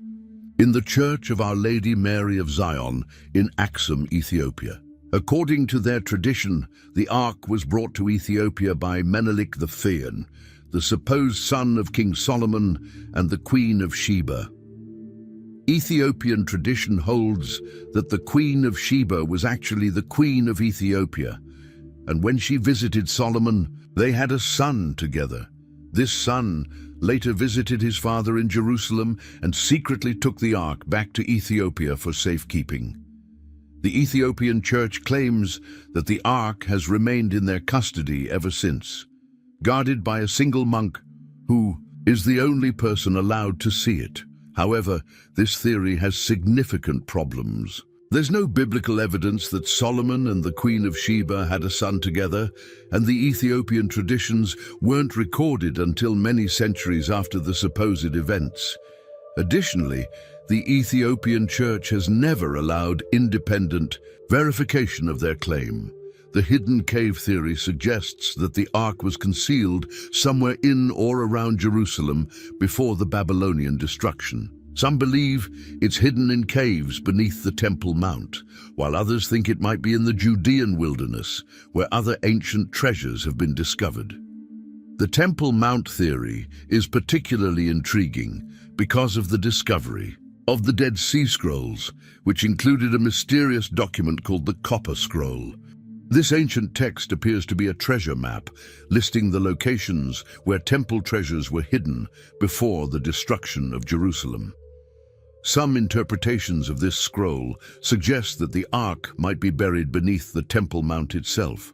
in the Church of Our Lady Mary of Zion in Aksum, Ethiopia. According to their tradition, the Ark was brought to Ethiopia by Menelik the Phaeon, the supposed son of King Solomon and the Queen of Sheba. Ethiopian tradition holds that the Queen of Sheba was actually the Queen of Ethiopia, and when she visited Solomon, they had a son together. This son later visited his father in Jerusalem and secretly took the ark back to Ethiopia for safekeeping. The Ethiopian Church claims that the ark has remained in their custody ever since, guarded by a single monk who is the only person allowed to see it. However, this theory has significant problems. There's no biblical evidence that Solomon and the Queen of Sheba had a son together, and the Ethiopian traditions weren't recorded until many centuries after the supposed events. Additionally, the Ethiopian Church has never allowed independent verification of their claim. The hidden cave theory suggests that the ark was concealed somewhere in or around Jerusalem before the Babylonian destruction. Some believe it's hidden in caves beneath the Temple Mount, while others think it might be in the Judean wilderness, where other ancient treasures have been discovered. The Temple Mount theory is particularly intriguing because of the discovery of the Dead Sea Scrolls, which included a mysterious document called the Copper Scroll. This ancient text appears to be a treasure map, listing the locations where temple treasures were hidden before the destruction of Jerusalem. Some interpretations of this scroll suggest that the Ark might be buried beneath the Temple Mount itself.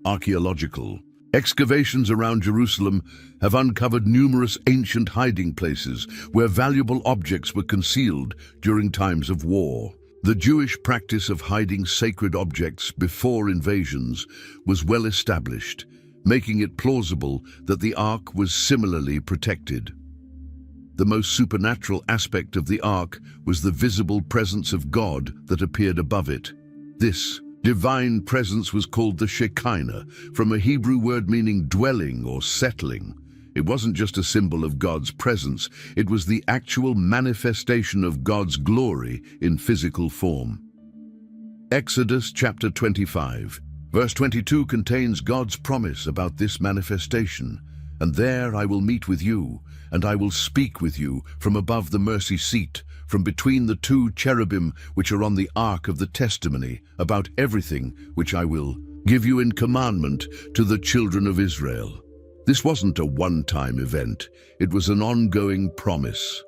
Archaeological Excavations around Jerusalem have uncovered numerous ancient hiding places where valuable objects were concealed during times of war. The Jewish practice of hiding sacred objects before invasions was well established, making it plausible that the Ark was similarly protected. The most supernatural aspect of the Ark was the visible presence of God that appeared above it. This divine presence was called the Shekinah, from a Hebrew word meaning dwelling or settling. It wasn't just a symbol of God's presence, it was the actual manifestation of God's glory in physical form. Exodus chapter 25, verse 22 contains God's promise about this manifestation. "And there I will meet with you, and I will speak with you from above the mercy seat, from between the two cherubim which are on the ark of the testimony, about everything which I will give you in commandment to the children of Israel." This wasn't a one-time event, it was an ongoing promise.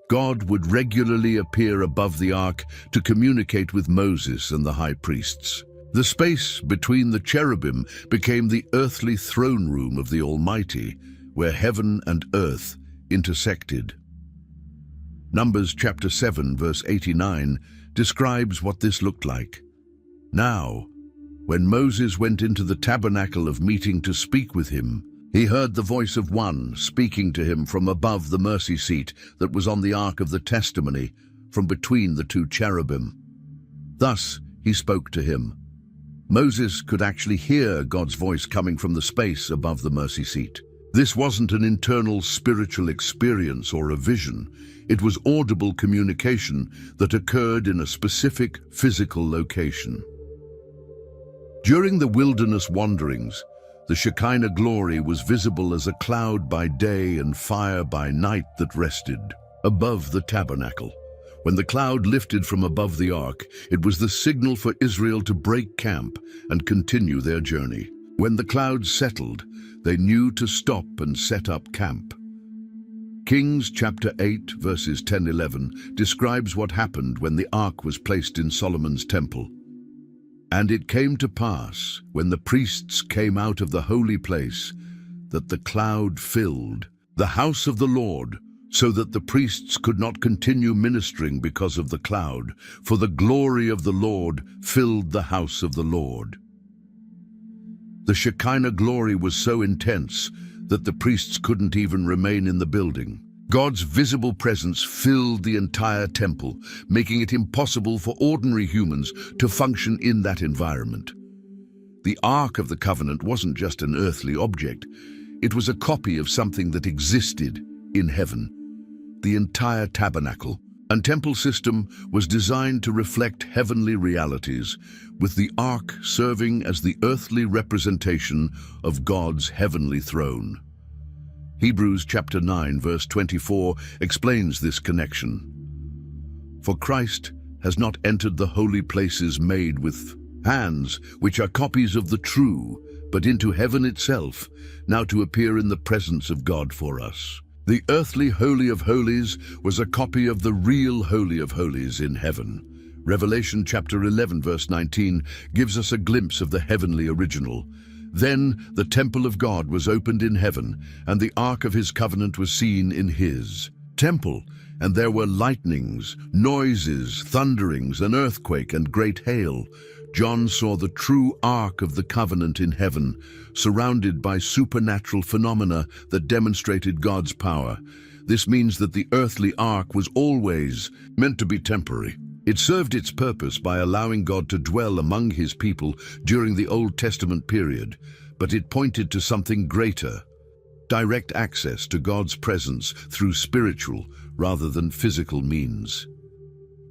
God would regularly appear above the ark to communicate with Moses and the high priests. The space between the cherubim became the earthly throne room of the Almighty, where heaven and earth intersected. Numbers chapter 7, verse 89 describes what this looked like. "Now, when Moses went into the tabernacle of meeting to speak with him, he heard the voice of one speaking to him from above the mercy seat that was on the ark of the testimony, from between the two cherubim. Thus he spoke to him." Moses could actually hear God's voice coming from the space above the mercy seat. This wasn't an internal spiritual experience or a vision. It was audible communication that occurred in a specific physical location. During the wilderness wanderings, the Shekinah glory was visible as a cloud by day and fire by night that rested above the tabernacle. When the cloud lifted from above the ark, it was the signal for Israel to break camp and continue their journey. When the cloud settled, they knew to stop and set up camp. Kings chapter 8, verses 10-11 describes what happened when the ark was placed in Solomon's temple. "And it came to pass, when the priests came out of the holy place, that the cloud filled the house of the Lord, so that the priests could not continue ministering because of the cloud, for the glory of the Lord filled the house of the Lord." The Shekinah glory was so intense that the priests couldn't even remain in the building. God's visible presence filled the entire temple, making it impossible for ordinary humans to function in that environment. The Ark of the Covenant wasn't just an earthly object. It was a copy of something that existed in heaven. The entire tabernacle and temple system was designed to reflect heavenly realities, with the Ark serving as the earthly representation of God's heavenly throne. Hebrews chapter 9, verse 24 explains this connection. "For Christ has not entered the holy places made with hands, which are copies of the true, but into heaven itself, now to appear in the presence of God for us." The earthly Holy of Holies was a copy of the real Holy of Holies in heaven. Revelation chapter 11, verse 19 gives us a glimpse of the heavenly original. "Then the temple of God was opened in heaven, and the ark of his covenant was seen in his temple. And there were lightnings, noises, thunderings, an earthquake, and great hail. John saw the true ark of the covenant in heaven, surrounded by supernatural phenomena that demonstrated God's power." This means that the earthly ark was always meant to be temporary. It served its purpose by allowing God to dwell among his people during the Old Testament period, but it pointed to something greater: direct access to God's presence through spiritual rather than physical means.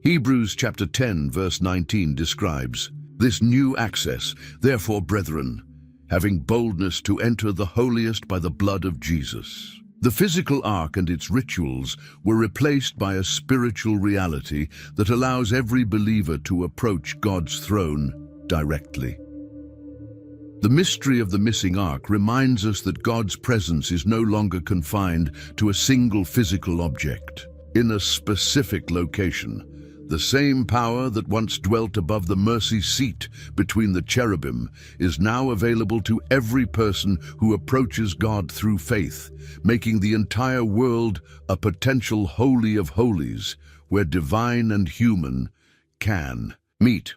Hebrews chapter 10, verse 19 describes this new access. "Therefore, brethren, having boldness to enter the holiest by the blood of Jesus." The physical ark and its rituals were replaced by a spiritual reality that allows every believer to approach God's throne directly. The mystery of the missing ark reminds us that God's presence is no longer confined to a single physical object. In a specific location, The same power that once dwelt above the mercy seat between the cherubim is now available to every person who approaches God through faith, making the entire world a potential holy of holies, where divine and human can meet.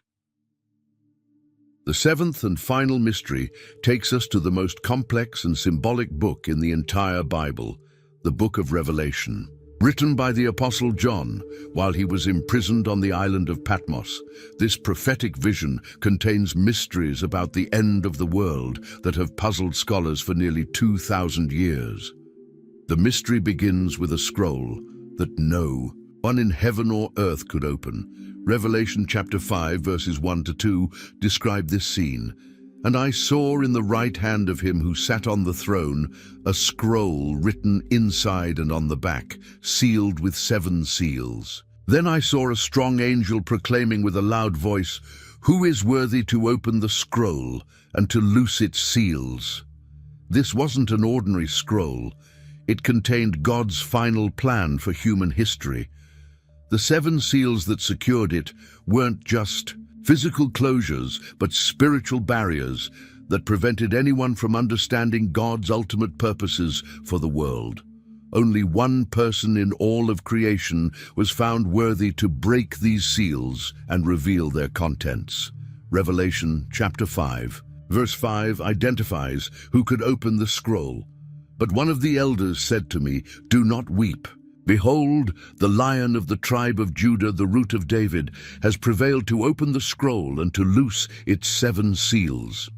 The seventh and final mystery takes us to the most complex and symbolic book in the entire Bible, the book of Revelation. Written by the Apostle John while he was imprisoned on the island of Patmos, this prophetic vision contains mysteries about the end of the world that have puzzled scholars for nearly 2,000 years. The mystery begins with a scroll that no one in heaven or earth could open. Revelation chapter 5 verses 1 to 2 describe this scene. And I saw in the right hand of him who sat on the throne a scroll written inside and on the back, sealed with 7 seals. Then I saw a strong angel proclaiming with a loud voice, "Who is worthy to open the scroll and to loose its seals?" This wasn't an ordinary scroll. It contained God's final plan for human history. The 7 seals that secured it weren't just physical closures, but spiritual barriers that prevented anyone from understanding God's ultimate purposes for the world. Only one person in all of creation was found worthy to break these seals and reveal their contents. Revelation chapter 5, verse 5 identifies who could open the scroll. But one of the elders said to me, "Do not weep. Behold, the Lion of the tribe of Judah, the Root of David, has prevailed to open the scroll and to loose its 7 seals."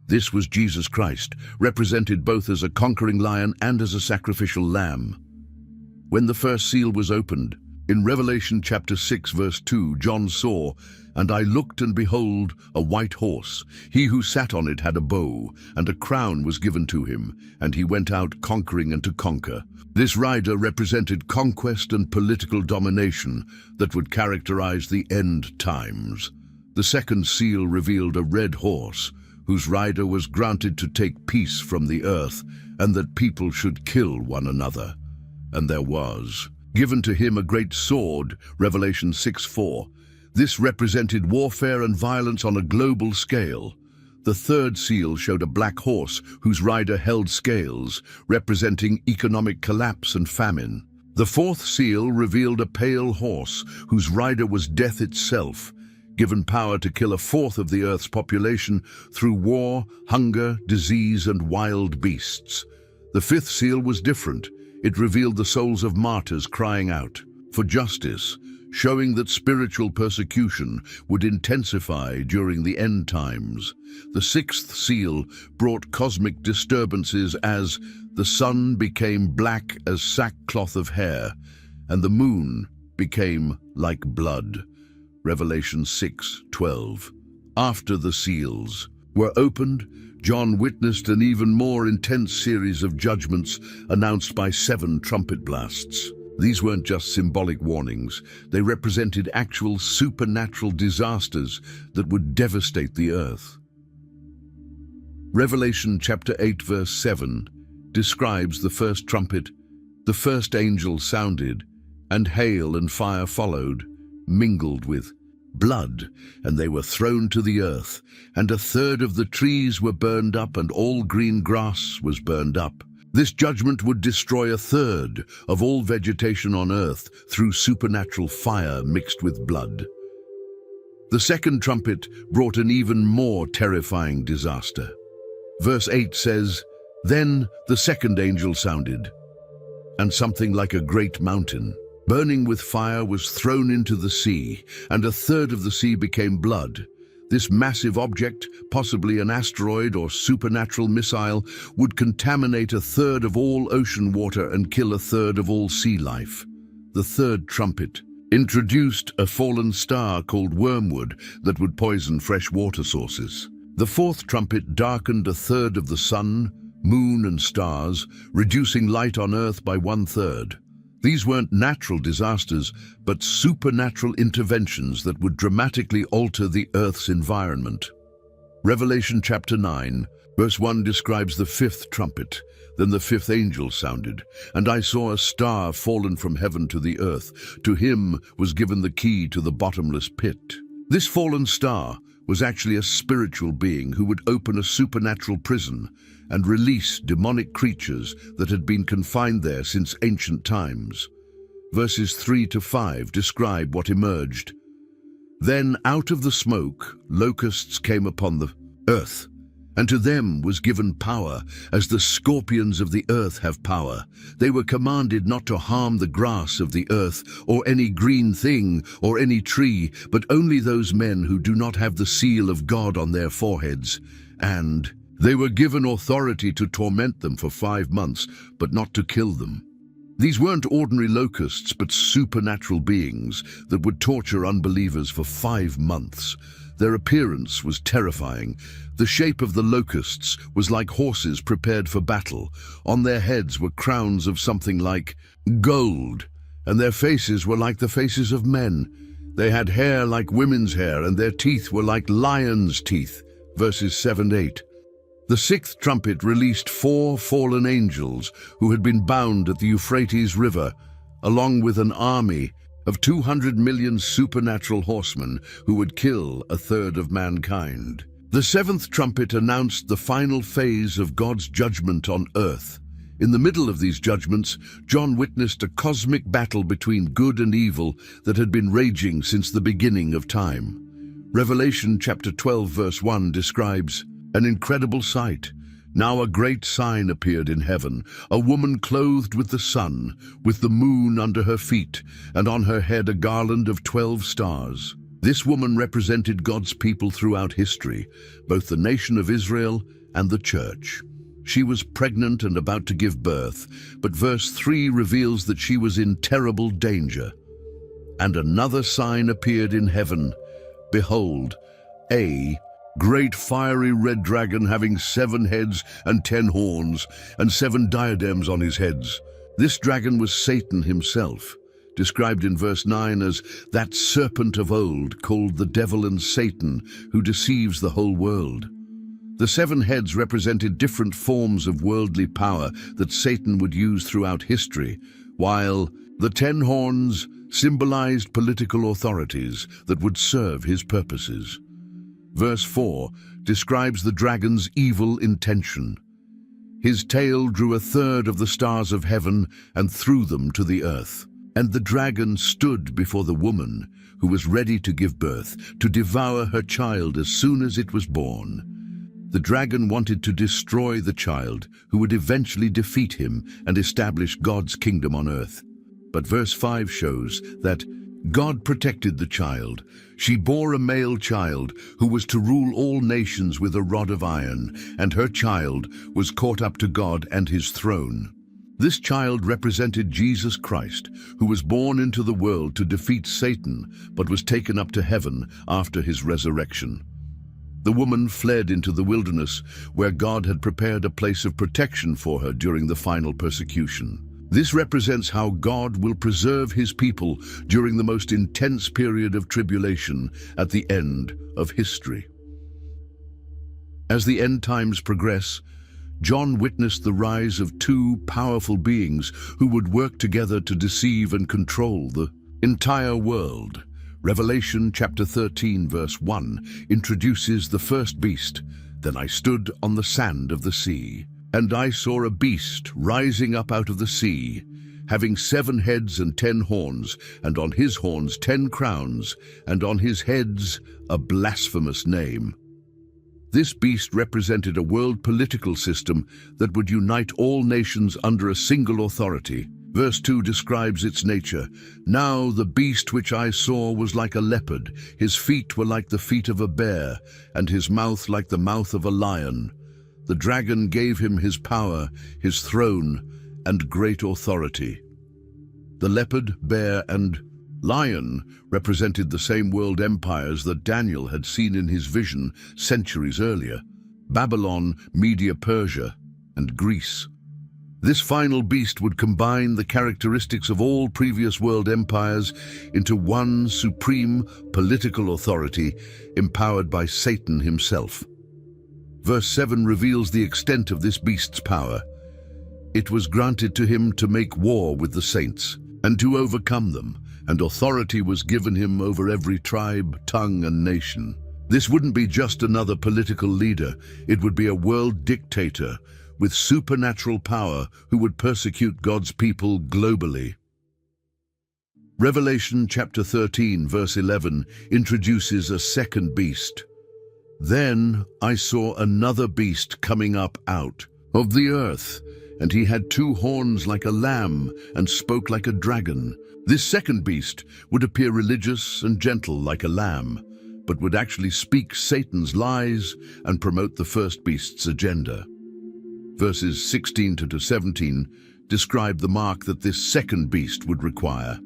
This was Jesus Christ, represented both as a conquering lion and as a sacrificial lamb. When the first seal was opened, in Revelation chapter 6 verse 2, John saw, "And I looked, and behold, a white horse. He who sat on it had a bow, and a crown was given to him, and he went out conquering and to conquer." This rider represented conquest and political domination that would characterize the end times. The second seal revealed a red horse, whose rider was granted to take peace from the earth, and that people should kill one another. And there was given to him a great sword, Revelation 6:4. This represented warfare and violence on a global scale. The third seal showed a black horse whose rider held scales, representing economic collapse and famine. The fourth seal revealed a pale horse whose rider was death itself, given power to kill 1/4 of the earth's population through war, hunger, disease, and wild beasts. The fifth seal was different. It revealed the souls of martyrs crying out for justice, showing that spiritual persecution would intensify during the end times. The sixth seal brought cosmic disturbances as the sun became black as sackcloth of hair, and the moon became like blood. Revelation 6:12. After the seals were opened, John witnessed an even more intense series of judgments announced by 7 trumpet blasts. These weren't just symbolic warnings. They represented actual supernatural disasters that would devastate the earth. Revelation chapter 8 verse 7 describes the first trumpet. The first angel sounded, and hail and fire followed, mingled with blood, and they were thrown to the earth, and 1/3 of the trees were burned up, and all green grass was burned up. This judgment would destroy 1/3 of all vegetation on earth through supernatural fire mixed with blood. The second trumpet brought an even more terrifying disaster. Verse 8 says, "Then the second angel sounded, and something like a great mountain, burning with fire, was thrown into the sea, and 1/3 of the sea became blood. This massive object, possibly an asteroid or supernatural missile, would contaminate 1/3 of all ocean water and kill 1/3 of all sea life." The third trumpet introduced a fallen star called wormwood that would poison fresh water sources. The fourth trumpet darkened 1/3 of the sun, moon, and stars, reducing light on earth by 1/3. These weren't natural disasters, but supernatural interventions that would dramatically alter the Earth's environment. Revelation chapter 9, Verse 1 describes the fifth trumpet. Then the fifth angel sounded, and I saw a star fallen from heaven to the earth. To him was given the key to the bottomless pit. This fallen star was actually a spiritual being who would open a supernatural prison and release demonic creatures that had been confined there since ancient times. Verses 3 to 5 describe what emerged. Then out of the smoke locusts came upon the earth, and to them was given power, as the scorpions of the earth have power. They were commanded not to harm the grass of the earth, or any green thing, or any tree, but only those men who do not have the seal of God on their foreheads. And they were given authority to torment them for 5 months, but not to kill them. These weren't ordinary locusts, but supernatural beings that would torture unbelievers for 5 months. Their appearance was terrifying. The shape of the locusts was like horses prepared for battle. On their heads were crowns of something like gold, and their faces were like the faces of men. They had hair like women's hair, and their teeth were like lions' teeth. Verses 7 and 8. The sixth trumpet released 4 fallen angels who had been bound at the Euphrates River, along with an army of 200 million supernatural horsemen who would kill a third of mankind. The seventh trumpet announced the final phase of God's judgment on earth. In the middle of these judgments, John witnessed a cosmic battle between good and evil that had been raging since the beginning of time. Revelation chapter 12 verse 1 describes an incredible sight. Now a great sign appeared in heaven, a woman clothed with the sun, with the moon under her feet, and on her head a garland of 12 stars. This woman represented God's people throughout history, both the nation of Israel and the church. She was pregnant and about to give birth, but verse 3 reveals that she was in terrible danger. And another sign appeared in heaven. Behold, a great fiery red dragon having 7 heads and 10 horns, and 7 diadems on his heads. This dragon was Satan himself, described in verse 9 as that serpent of old, called the devil and Satan, who deceives the whole world. The 7 heads represented different forms of worldly power that Satan would use throughout history, while the 10 horns symbolized political authorities that would serve his purposes. Verse 4 describes the dragon's evil intention. His tail drew 1/3 of the stars of heaven and threw them to the earth. And the dragon stood before the woman, who was ready to give birth, to devour her child as soon as it was born. The dragon wanted to destroy the child, who would eventually defeat him and establish God's kingdom on earth. But verse 5 shows that God protected the child. She bore a male child who was to rule all nations with a rod of iron, and her child was caught up to God and his throne. This child represented Jesus Christ, who was born into the world to defeat Satan, but was taken up to heaven after his resurrection. The woman fled into the wilderness, where God had prepared a place of protection for her during the final persecution. This represents how God will preserve his people during the most intense period of tribulation at the end of history. As the end times progress, John witnessed the rise of 2 powerful beings who would work together to deceive and control the entire world. Revelation chapter 13 verse 1 introduces the first beast. Then I stood on the sand of the sea, and I saw a beast rising up out of the sea, having 7 heads and 10 horns, and on his horns 10 crowns, and on his heads a blasphemous name. This beast represented a world political system that would unite all nations under a single authority. Verse 2 describes its nature. Now the beast which I saw was like a leopard, his feet were like the feet of a bear, and his mouth like the mouth of a lion. The dragon gave him his power, his throne, and great authority. The leopard, bear, and lion represented the same world empires that Daniel had seen in his vision centuries earlier: Babylon, Media-Persia, and Greece. This final beast would combine the characteristics of all previous world empires into one supreme political authority empowered by Satan himself. Verse 7 reveals the extent of this beast's power. It was granted to him to make war with the saints and to overcome them, and authority was given him over every tribe, tongue, and nation. This wouldn't be just another political leader, it would be a world dictator with supernatural power who would persecute God's people globally. Revelation chapter 13, verse 11, introduces a second beast. Then I saw another beast coming up out of the earth, and he had two horns like a lamb and spoke like a dragon. This second beast would appear religious and gentle like a lamb, but would actually speak Satan's lies and promote the first beast's agenda. Verses 16 to 17 describe the mark that this second beast would require.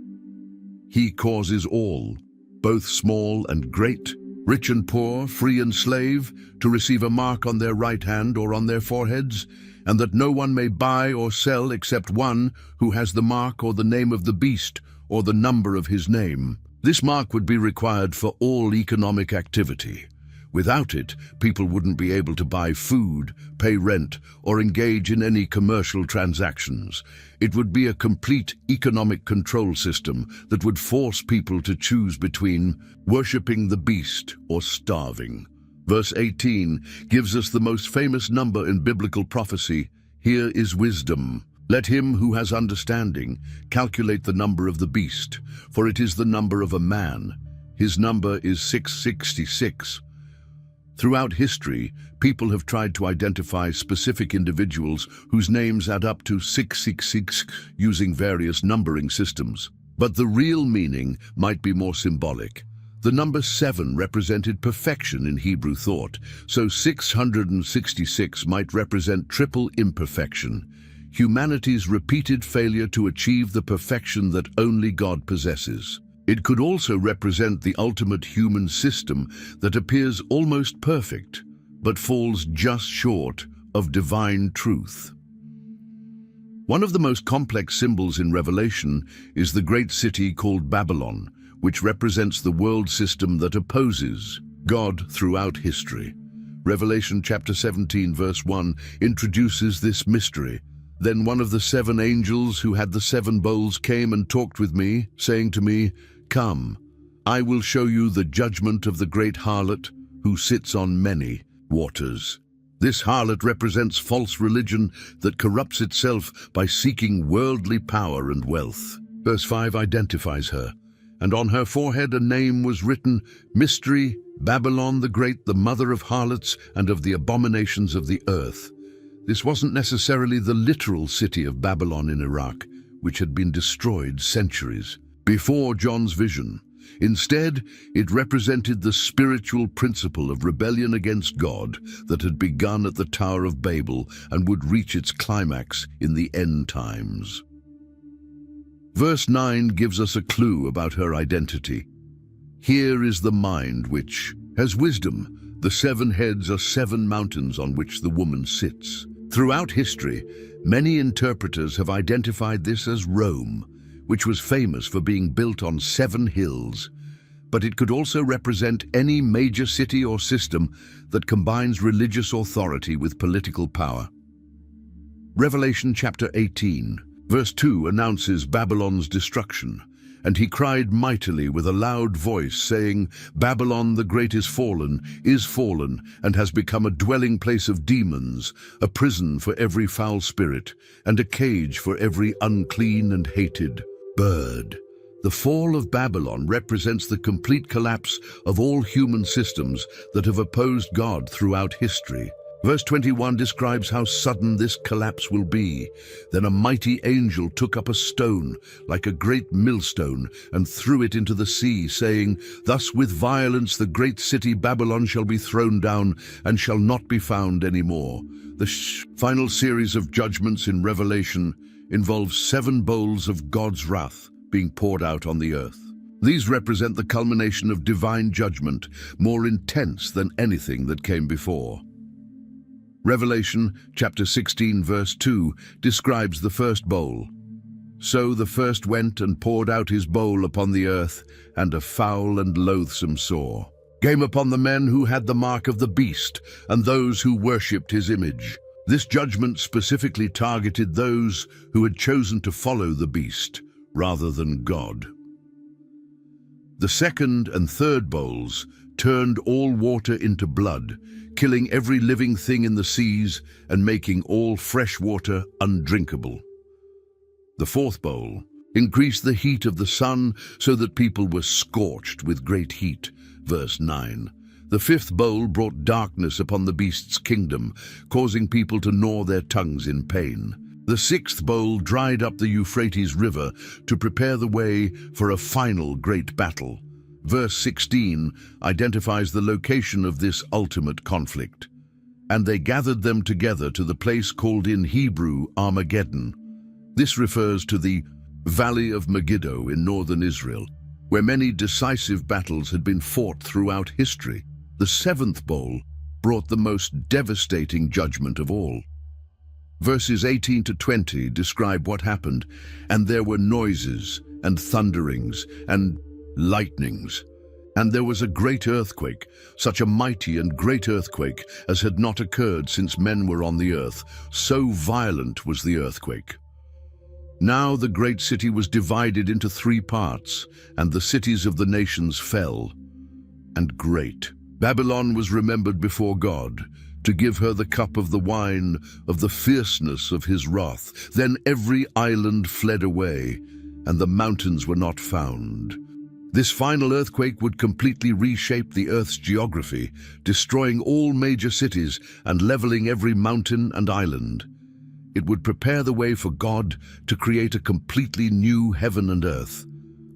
He causes all, both small and great, rich and poor, free and slave, to receive a mark on their right hand or on their foreheads, and that no one may buy or sell except one who has the mark or the name of the beast or the number of his name. This mark would be required for all economic activity. Without it, people wouldn't be able to buy food, pay rent, or engage in any commercial transactions. It would be a complete economic control system that would force people to choose between worshipping the beast or starving. Verse 18 gives us the most famous number in biblical prophecy. Here is wisdom. Let him who has understanding calculate the number of the beast, for it is the number of a man. His number is 666. Throughout history, people have tried to identify specific individuals whose names add up to 666 using various numbering systems. But the real meaning might be more symbolic. The number 7 represented perfection in Hebrew thought, so 666 might represent triple imperfection, humanity's repeated failure to achieve the perfection that only God possesses. It could also represent the ultimate human system that appears almost perfect, but falls just short of divine truth. One of the most complex symbols in Revelation is the great city called Babylon, which represents the world system that opposes God throughout history. Revelation chapter 17, verse 1 introduces this mystery. Then one of the 7 angels who had the 7 bowls came and talked with me, saying to me, "Come, I will show you the judgment of the great harlot who sits on many waters." This harlot represents false religion that corrupts itself by seeking worldly power and wealth. Verse 5 identifies her, and on her forehead a name was written, Mystery, Babylon the Great, the mother of harlots and of the abominations of the earth. This wasn't necessarily the literal city of Babylon in Iraq, which had been destroyed centuries before John's vision. Instead, it represented the spiritual principle of rebellion against God that had begun at the Tower of Babel and would reach its climax in the end times. Verse 9 gives us a clue about her identity. Here is the mind which has wisdom. The 7 heads are 7 mountains on which the woman sits. Throughout history, many interpreters have identified this as Rome, which was famous for being built on 7 hills, but it could also represent any major city or system that combines religious authority with political power. Revelation chapter 18, verse 2 announces Babylon's destruction, and he cried mightily with a loud voice, saying, Babylon the Great is fallen, and has become a dwelling place of demons, a prison for every foul spirit, and a cage for every unclean and hated bird. The fall of Babylon represents the complete collapse of all human systems that have opposed God throughout history. Verse 21 describes how sudden this collapse will be. Then a mighty angel took up a stone, like a great millstone, and threw it into the sea, saying, Thus with violence the great city Babylon shall be thrown down, and shall not be found any more. The final series of judgments in Revelation involves 7 bowls of God's wrath being poured out on the earth. These represent the culmination of divine judgment, more intense than anything that came before. Revelation chapter 16 verse 2 describes the first bowl. So the first went and poured out his bowl upon the earth, and a foul and loathsome sore came upon the men who had the mark of the beast and those who worshipped his image. This judgment specifically targeted those who had chosen to follow the beast rather than God. The second and third bowls turned all water into blood, killing every living thing in the seas and making all fresh water undrinkable. The fourth bowl increased the heat of the sun so that people were scorched with great heat. Verse 9. The fifth bowl brought darkness upon the beast's kingdom, causing people to gnaw their tongues in pain. The sixth bowl dried up the Euphrates River to prepare the way for a final great battle. Verse 16 identifies the location of this ultimate conflict. And they gathered them together to the place called in Hebrew Armageddon. This refers to the Valley of Megiddo in northern Israel, where many decisive battles had been fought throughout history. The seventh bowl brought the most devastating judgment of all. Verses 18 to 20 describe what happened, and there were noises and thunderings and lightnings. And there was a great earthquake, such a mighty and great earthquake as had not occurred since men were on the earth. So violent was the earthquake. Now the great city was divided into 3 parts, and the cities of the nations fell. And great Babylon was remembered before God, to give her the cup of the wine of the fierceness of his wrath. Then every island fled away, and the mountains were not found. This final earthquake would completely reshape the earth's geography, destroying all major cities and leveling every mountain and island. It would prepare the way for God to create a completely new heaven and earth.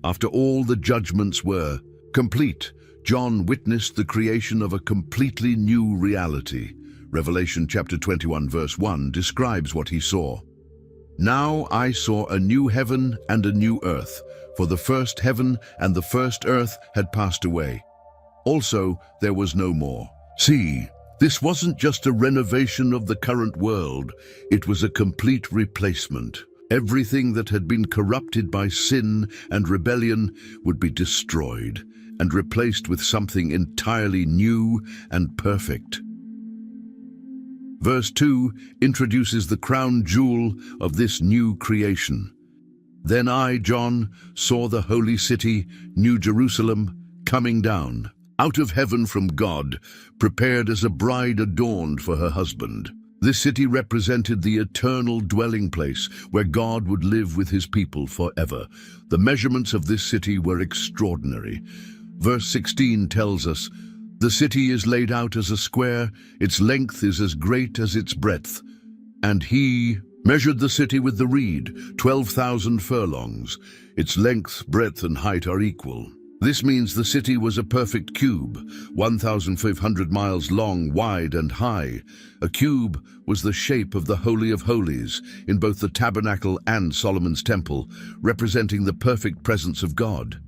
After all the judgments were complete, John witnessed the creation of a completely new reality. Revelation chapter 21 verse 1 describes what he saw. Now I saw a new heaven and a new earth, for the first heaven and the first earth had passed away. Also, there was no more sea. This wasn't just a renovation of the current world, it was a complete replacement. Everything that had been corrupted by sin and rebellion would be destroyed and replaced with something entirely new and perfect. Verse 2 introduces the crown jewel of this new creation. Then I, John, saw the holy city, New Jerusalem, coming down out of heaven from God, prepared as a bride adorned for her husband. This city represented the eternal dwelling place where God would live with his people forever. The measurements of this city were extraordinary. Verse 16 tells us, the city is laid out as a square, its length is as great as its breadth. And he measured the city with the reed, 12,000 furlongs. Its length, breadth, and height are equal. This means the city was a perfect cube, 1,500 miles long, wide, and high. A cube was the shape of the Holy of Holies in both the tabernacle and Solomon's temple, representing the perfect presence of God.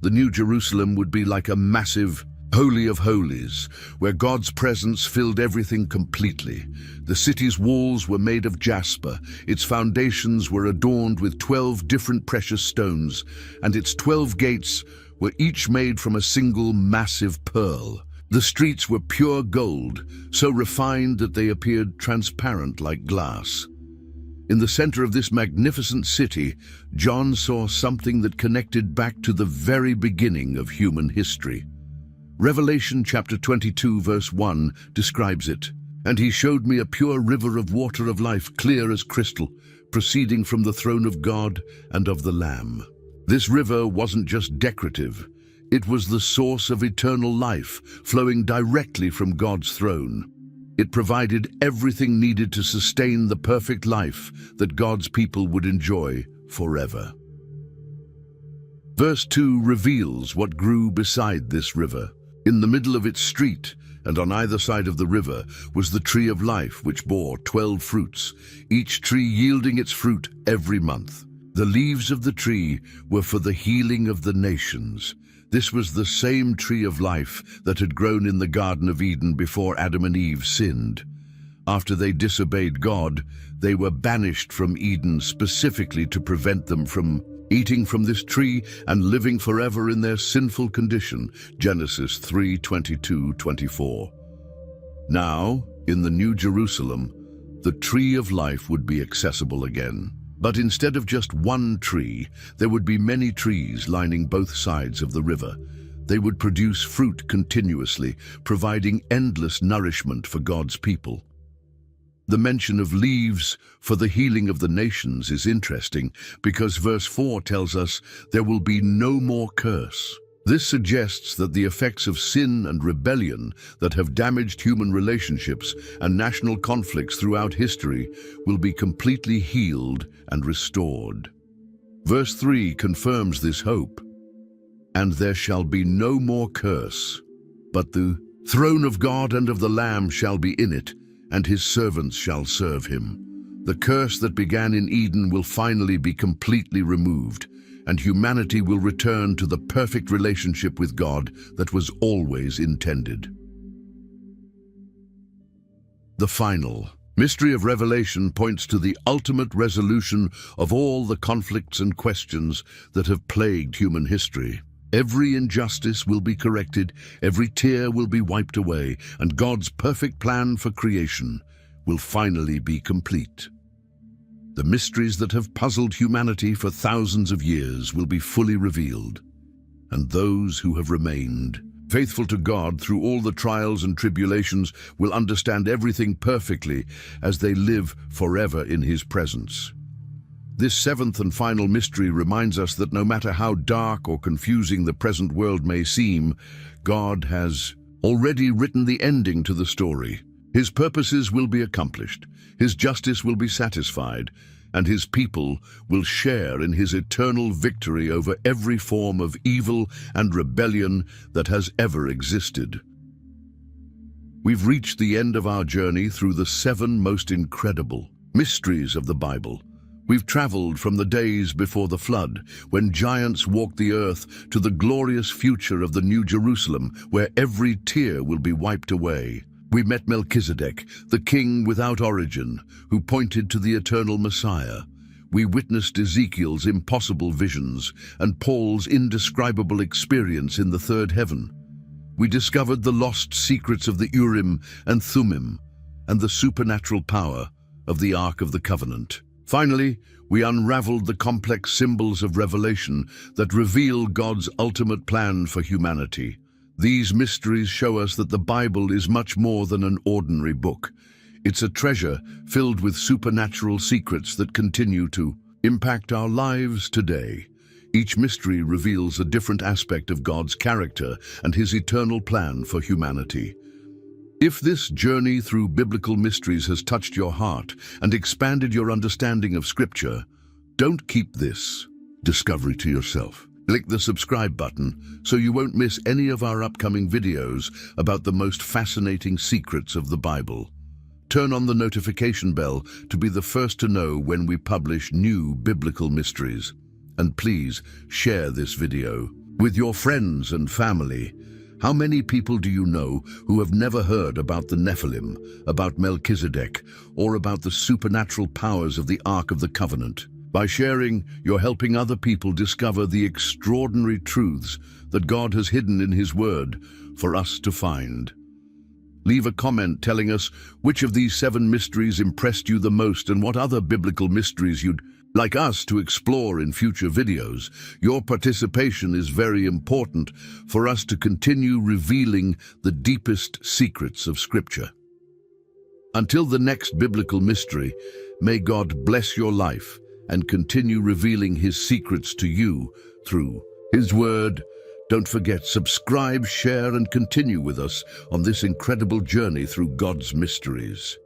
The New Jerusalem would be like a massive Holy of Holies, where God's presence filled everything completely. The city's walls were made of jasper, its foundations were adorned with 12 different precious stones, and its 12 gates were each made from a single massive pearl. The streets were pure gold, so refined that they appeared transparent like glass. In the center of this magnificent city, John saw something that connected back to the very beginning of human history. Revelation chapter 22 verse 1 describes it. And he showed me a pure river of water of life, clear as crystal, proceeding from the throne of God and of the Lamb. This river wasn't just decorative. It was the source of eternal life, flowing directly from God's throne. It provided everything needed to sustain the perfect life that God's people would enjoy forever. Verse 2 reveals what grew beside this river. In the middle of its street, and on either side of the river, was the tree of life, which bore 12 fruits, each tree yielding its fruit every month. The leaves of the tree were for the healing of the nations. This was the same tree of life that had grown in the Garden of Eden before Adam and Eve sinned. After they disobeyed God, they were banished from Eden specifically to prevent them from eating from this tree and living forever in their sinful condition. Genesis 3:22-24. Now, in the New Jerusalem, the tree of life would be accessible again. But instead of just one tree, there would be many trees lining both sides of the river. They would produce fruit continuously, providing endless nourishment for God's people. The mention of leaves for the healing of the nations is interesting because verse 4 tells us there will be no more curse. This suggests that the effects of sin and rebellion that have damaged human relationships and national conflicts throughout history will be completely healed and restored. Verse 3 confirms this hope. And there shall be no more curse, but the throne of God and of the Lamb shall be in it, and his servants shall serve him. The curse that began in Eden will finally be completely removed, and humanity will return to the perfect relationship with God that was always intended. The final mystery of Revelation points to the ultimate resolution of all the conflicts and questions that have plagued human history. Every injustice will be corrected, every tear will be wiped away, and God's perfect plan for creation will finally be complete. The mysteries that have puzzled humanity for thousands of years will be fully revealed, and those who have remained faithful to God through all the trials and tribulations will understand everything perfectly as they live forever in his presence. This seventh and final mystery reminds us that no matter how dark or confusing the present world may seem, God has already written the ending to the story. His purposes will be accomplished, his justice will be satisfied, and his people will share in his eternal victory over every form of evil and rebellion that has ever existed. We've reached the end of our journey through the 7 most incredible mysteries of the Bible. We've traveled from the days before the flood, when giants walked the earth, to the glorious future of the New Jerusalem, where every tear will be wiped away. We met Melchizedek, the king without origin, who pointed to the eternal Messiah. We witnessed Ezekiel's impossible visions and Paul's indescribable experience in the third heaven. We discovered the lost secrets of the Urim and Thummim and the supernatural power of the Ark of the Covenant. Finally, we unraveled the complex symbols of Revelation that reveal God's ultimate plan for humanity. These mysteries show us that the Bible is much more than an ordinary book. It's a treasure filled with supernatural secrets that continue to impact our lives today. Each mystery reveals a different aspect of God's character and his eternal plan for humanity. If this journey through biblical mysteries has touched your heart and expanded your understanding of Scripture, don't keep this discovery to yourself. Click the subscribe button so you won't miss any of our upcoming videos about the most fascinating secrets of the Bible. Turn on the notification bell to be the first to know when we publish new biblical mysteries. And please share this video with your friends and family. How many people do you know who have never heard about the Nephilim, about Melchizedek, or about the supernatural powers of the Ark of the Covenant? By sharing, you're helping other people discover the extraordinary truths that God has hidden in His Word for us to find. Leave a comment telling us which of these 7 mysteries impressed you the most and what other biblical mysteries you'd like us to explore in future videos. Your participation is very important for us to continue revealing the deepest secrets of Scripture. Until the next biblical mystery, may God bless your life and continue revealing His secrets to you through His Word. Don't forget, subscribe, share, and continue with us on this incredible journey through God's mysteries.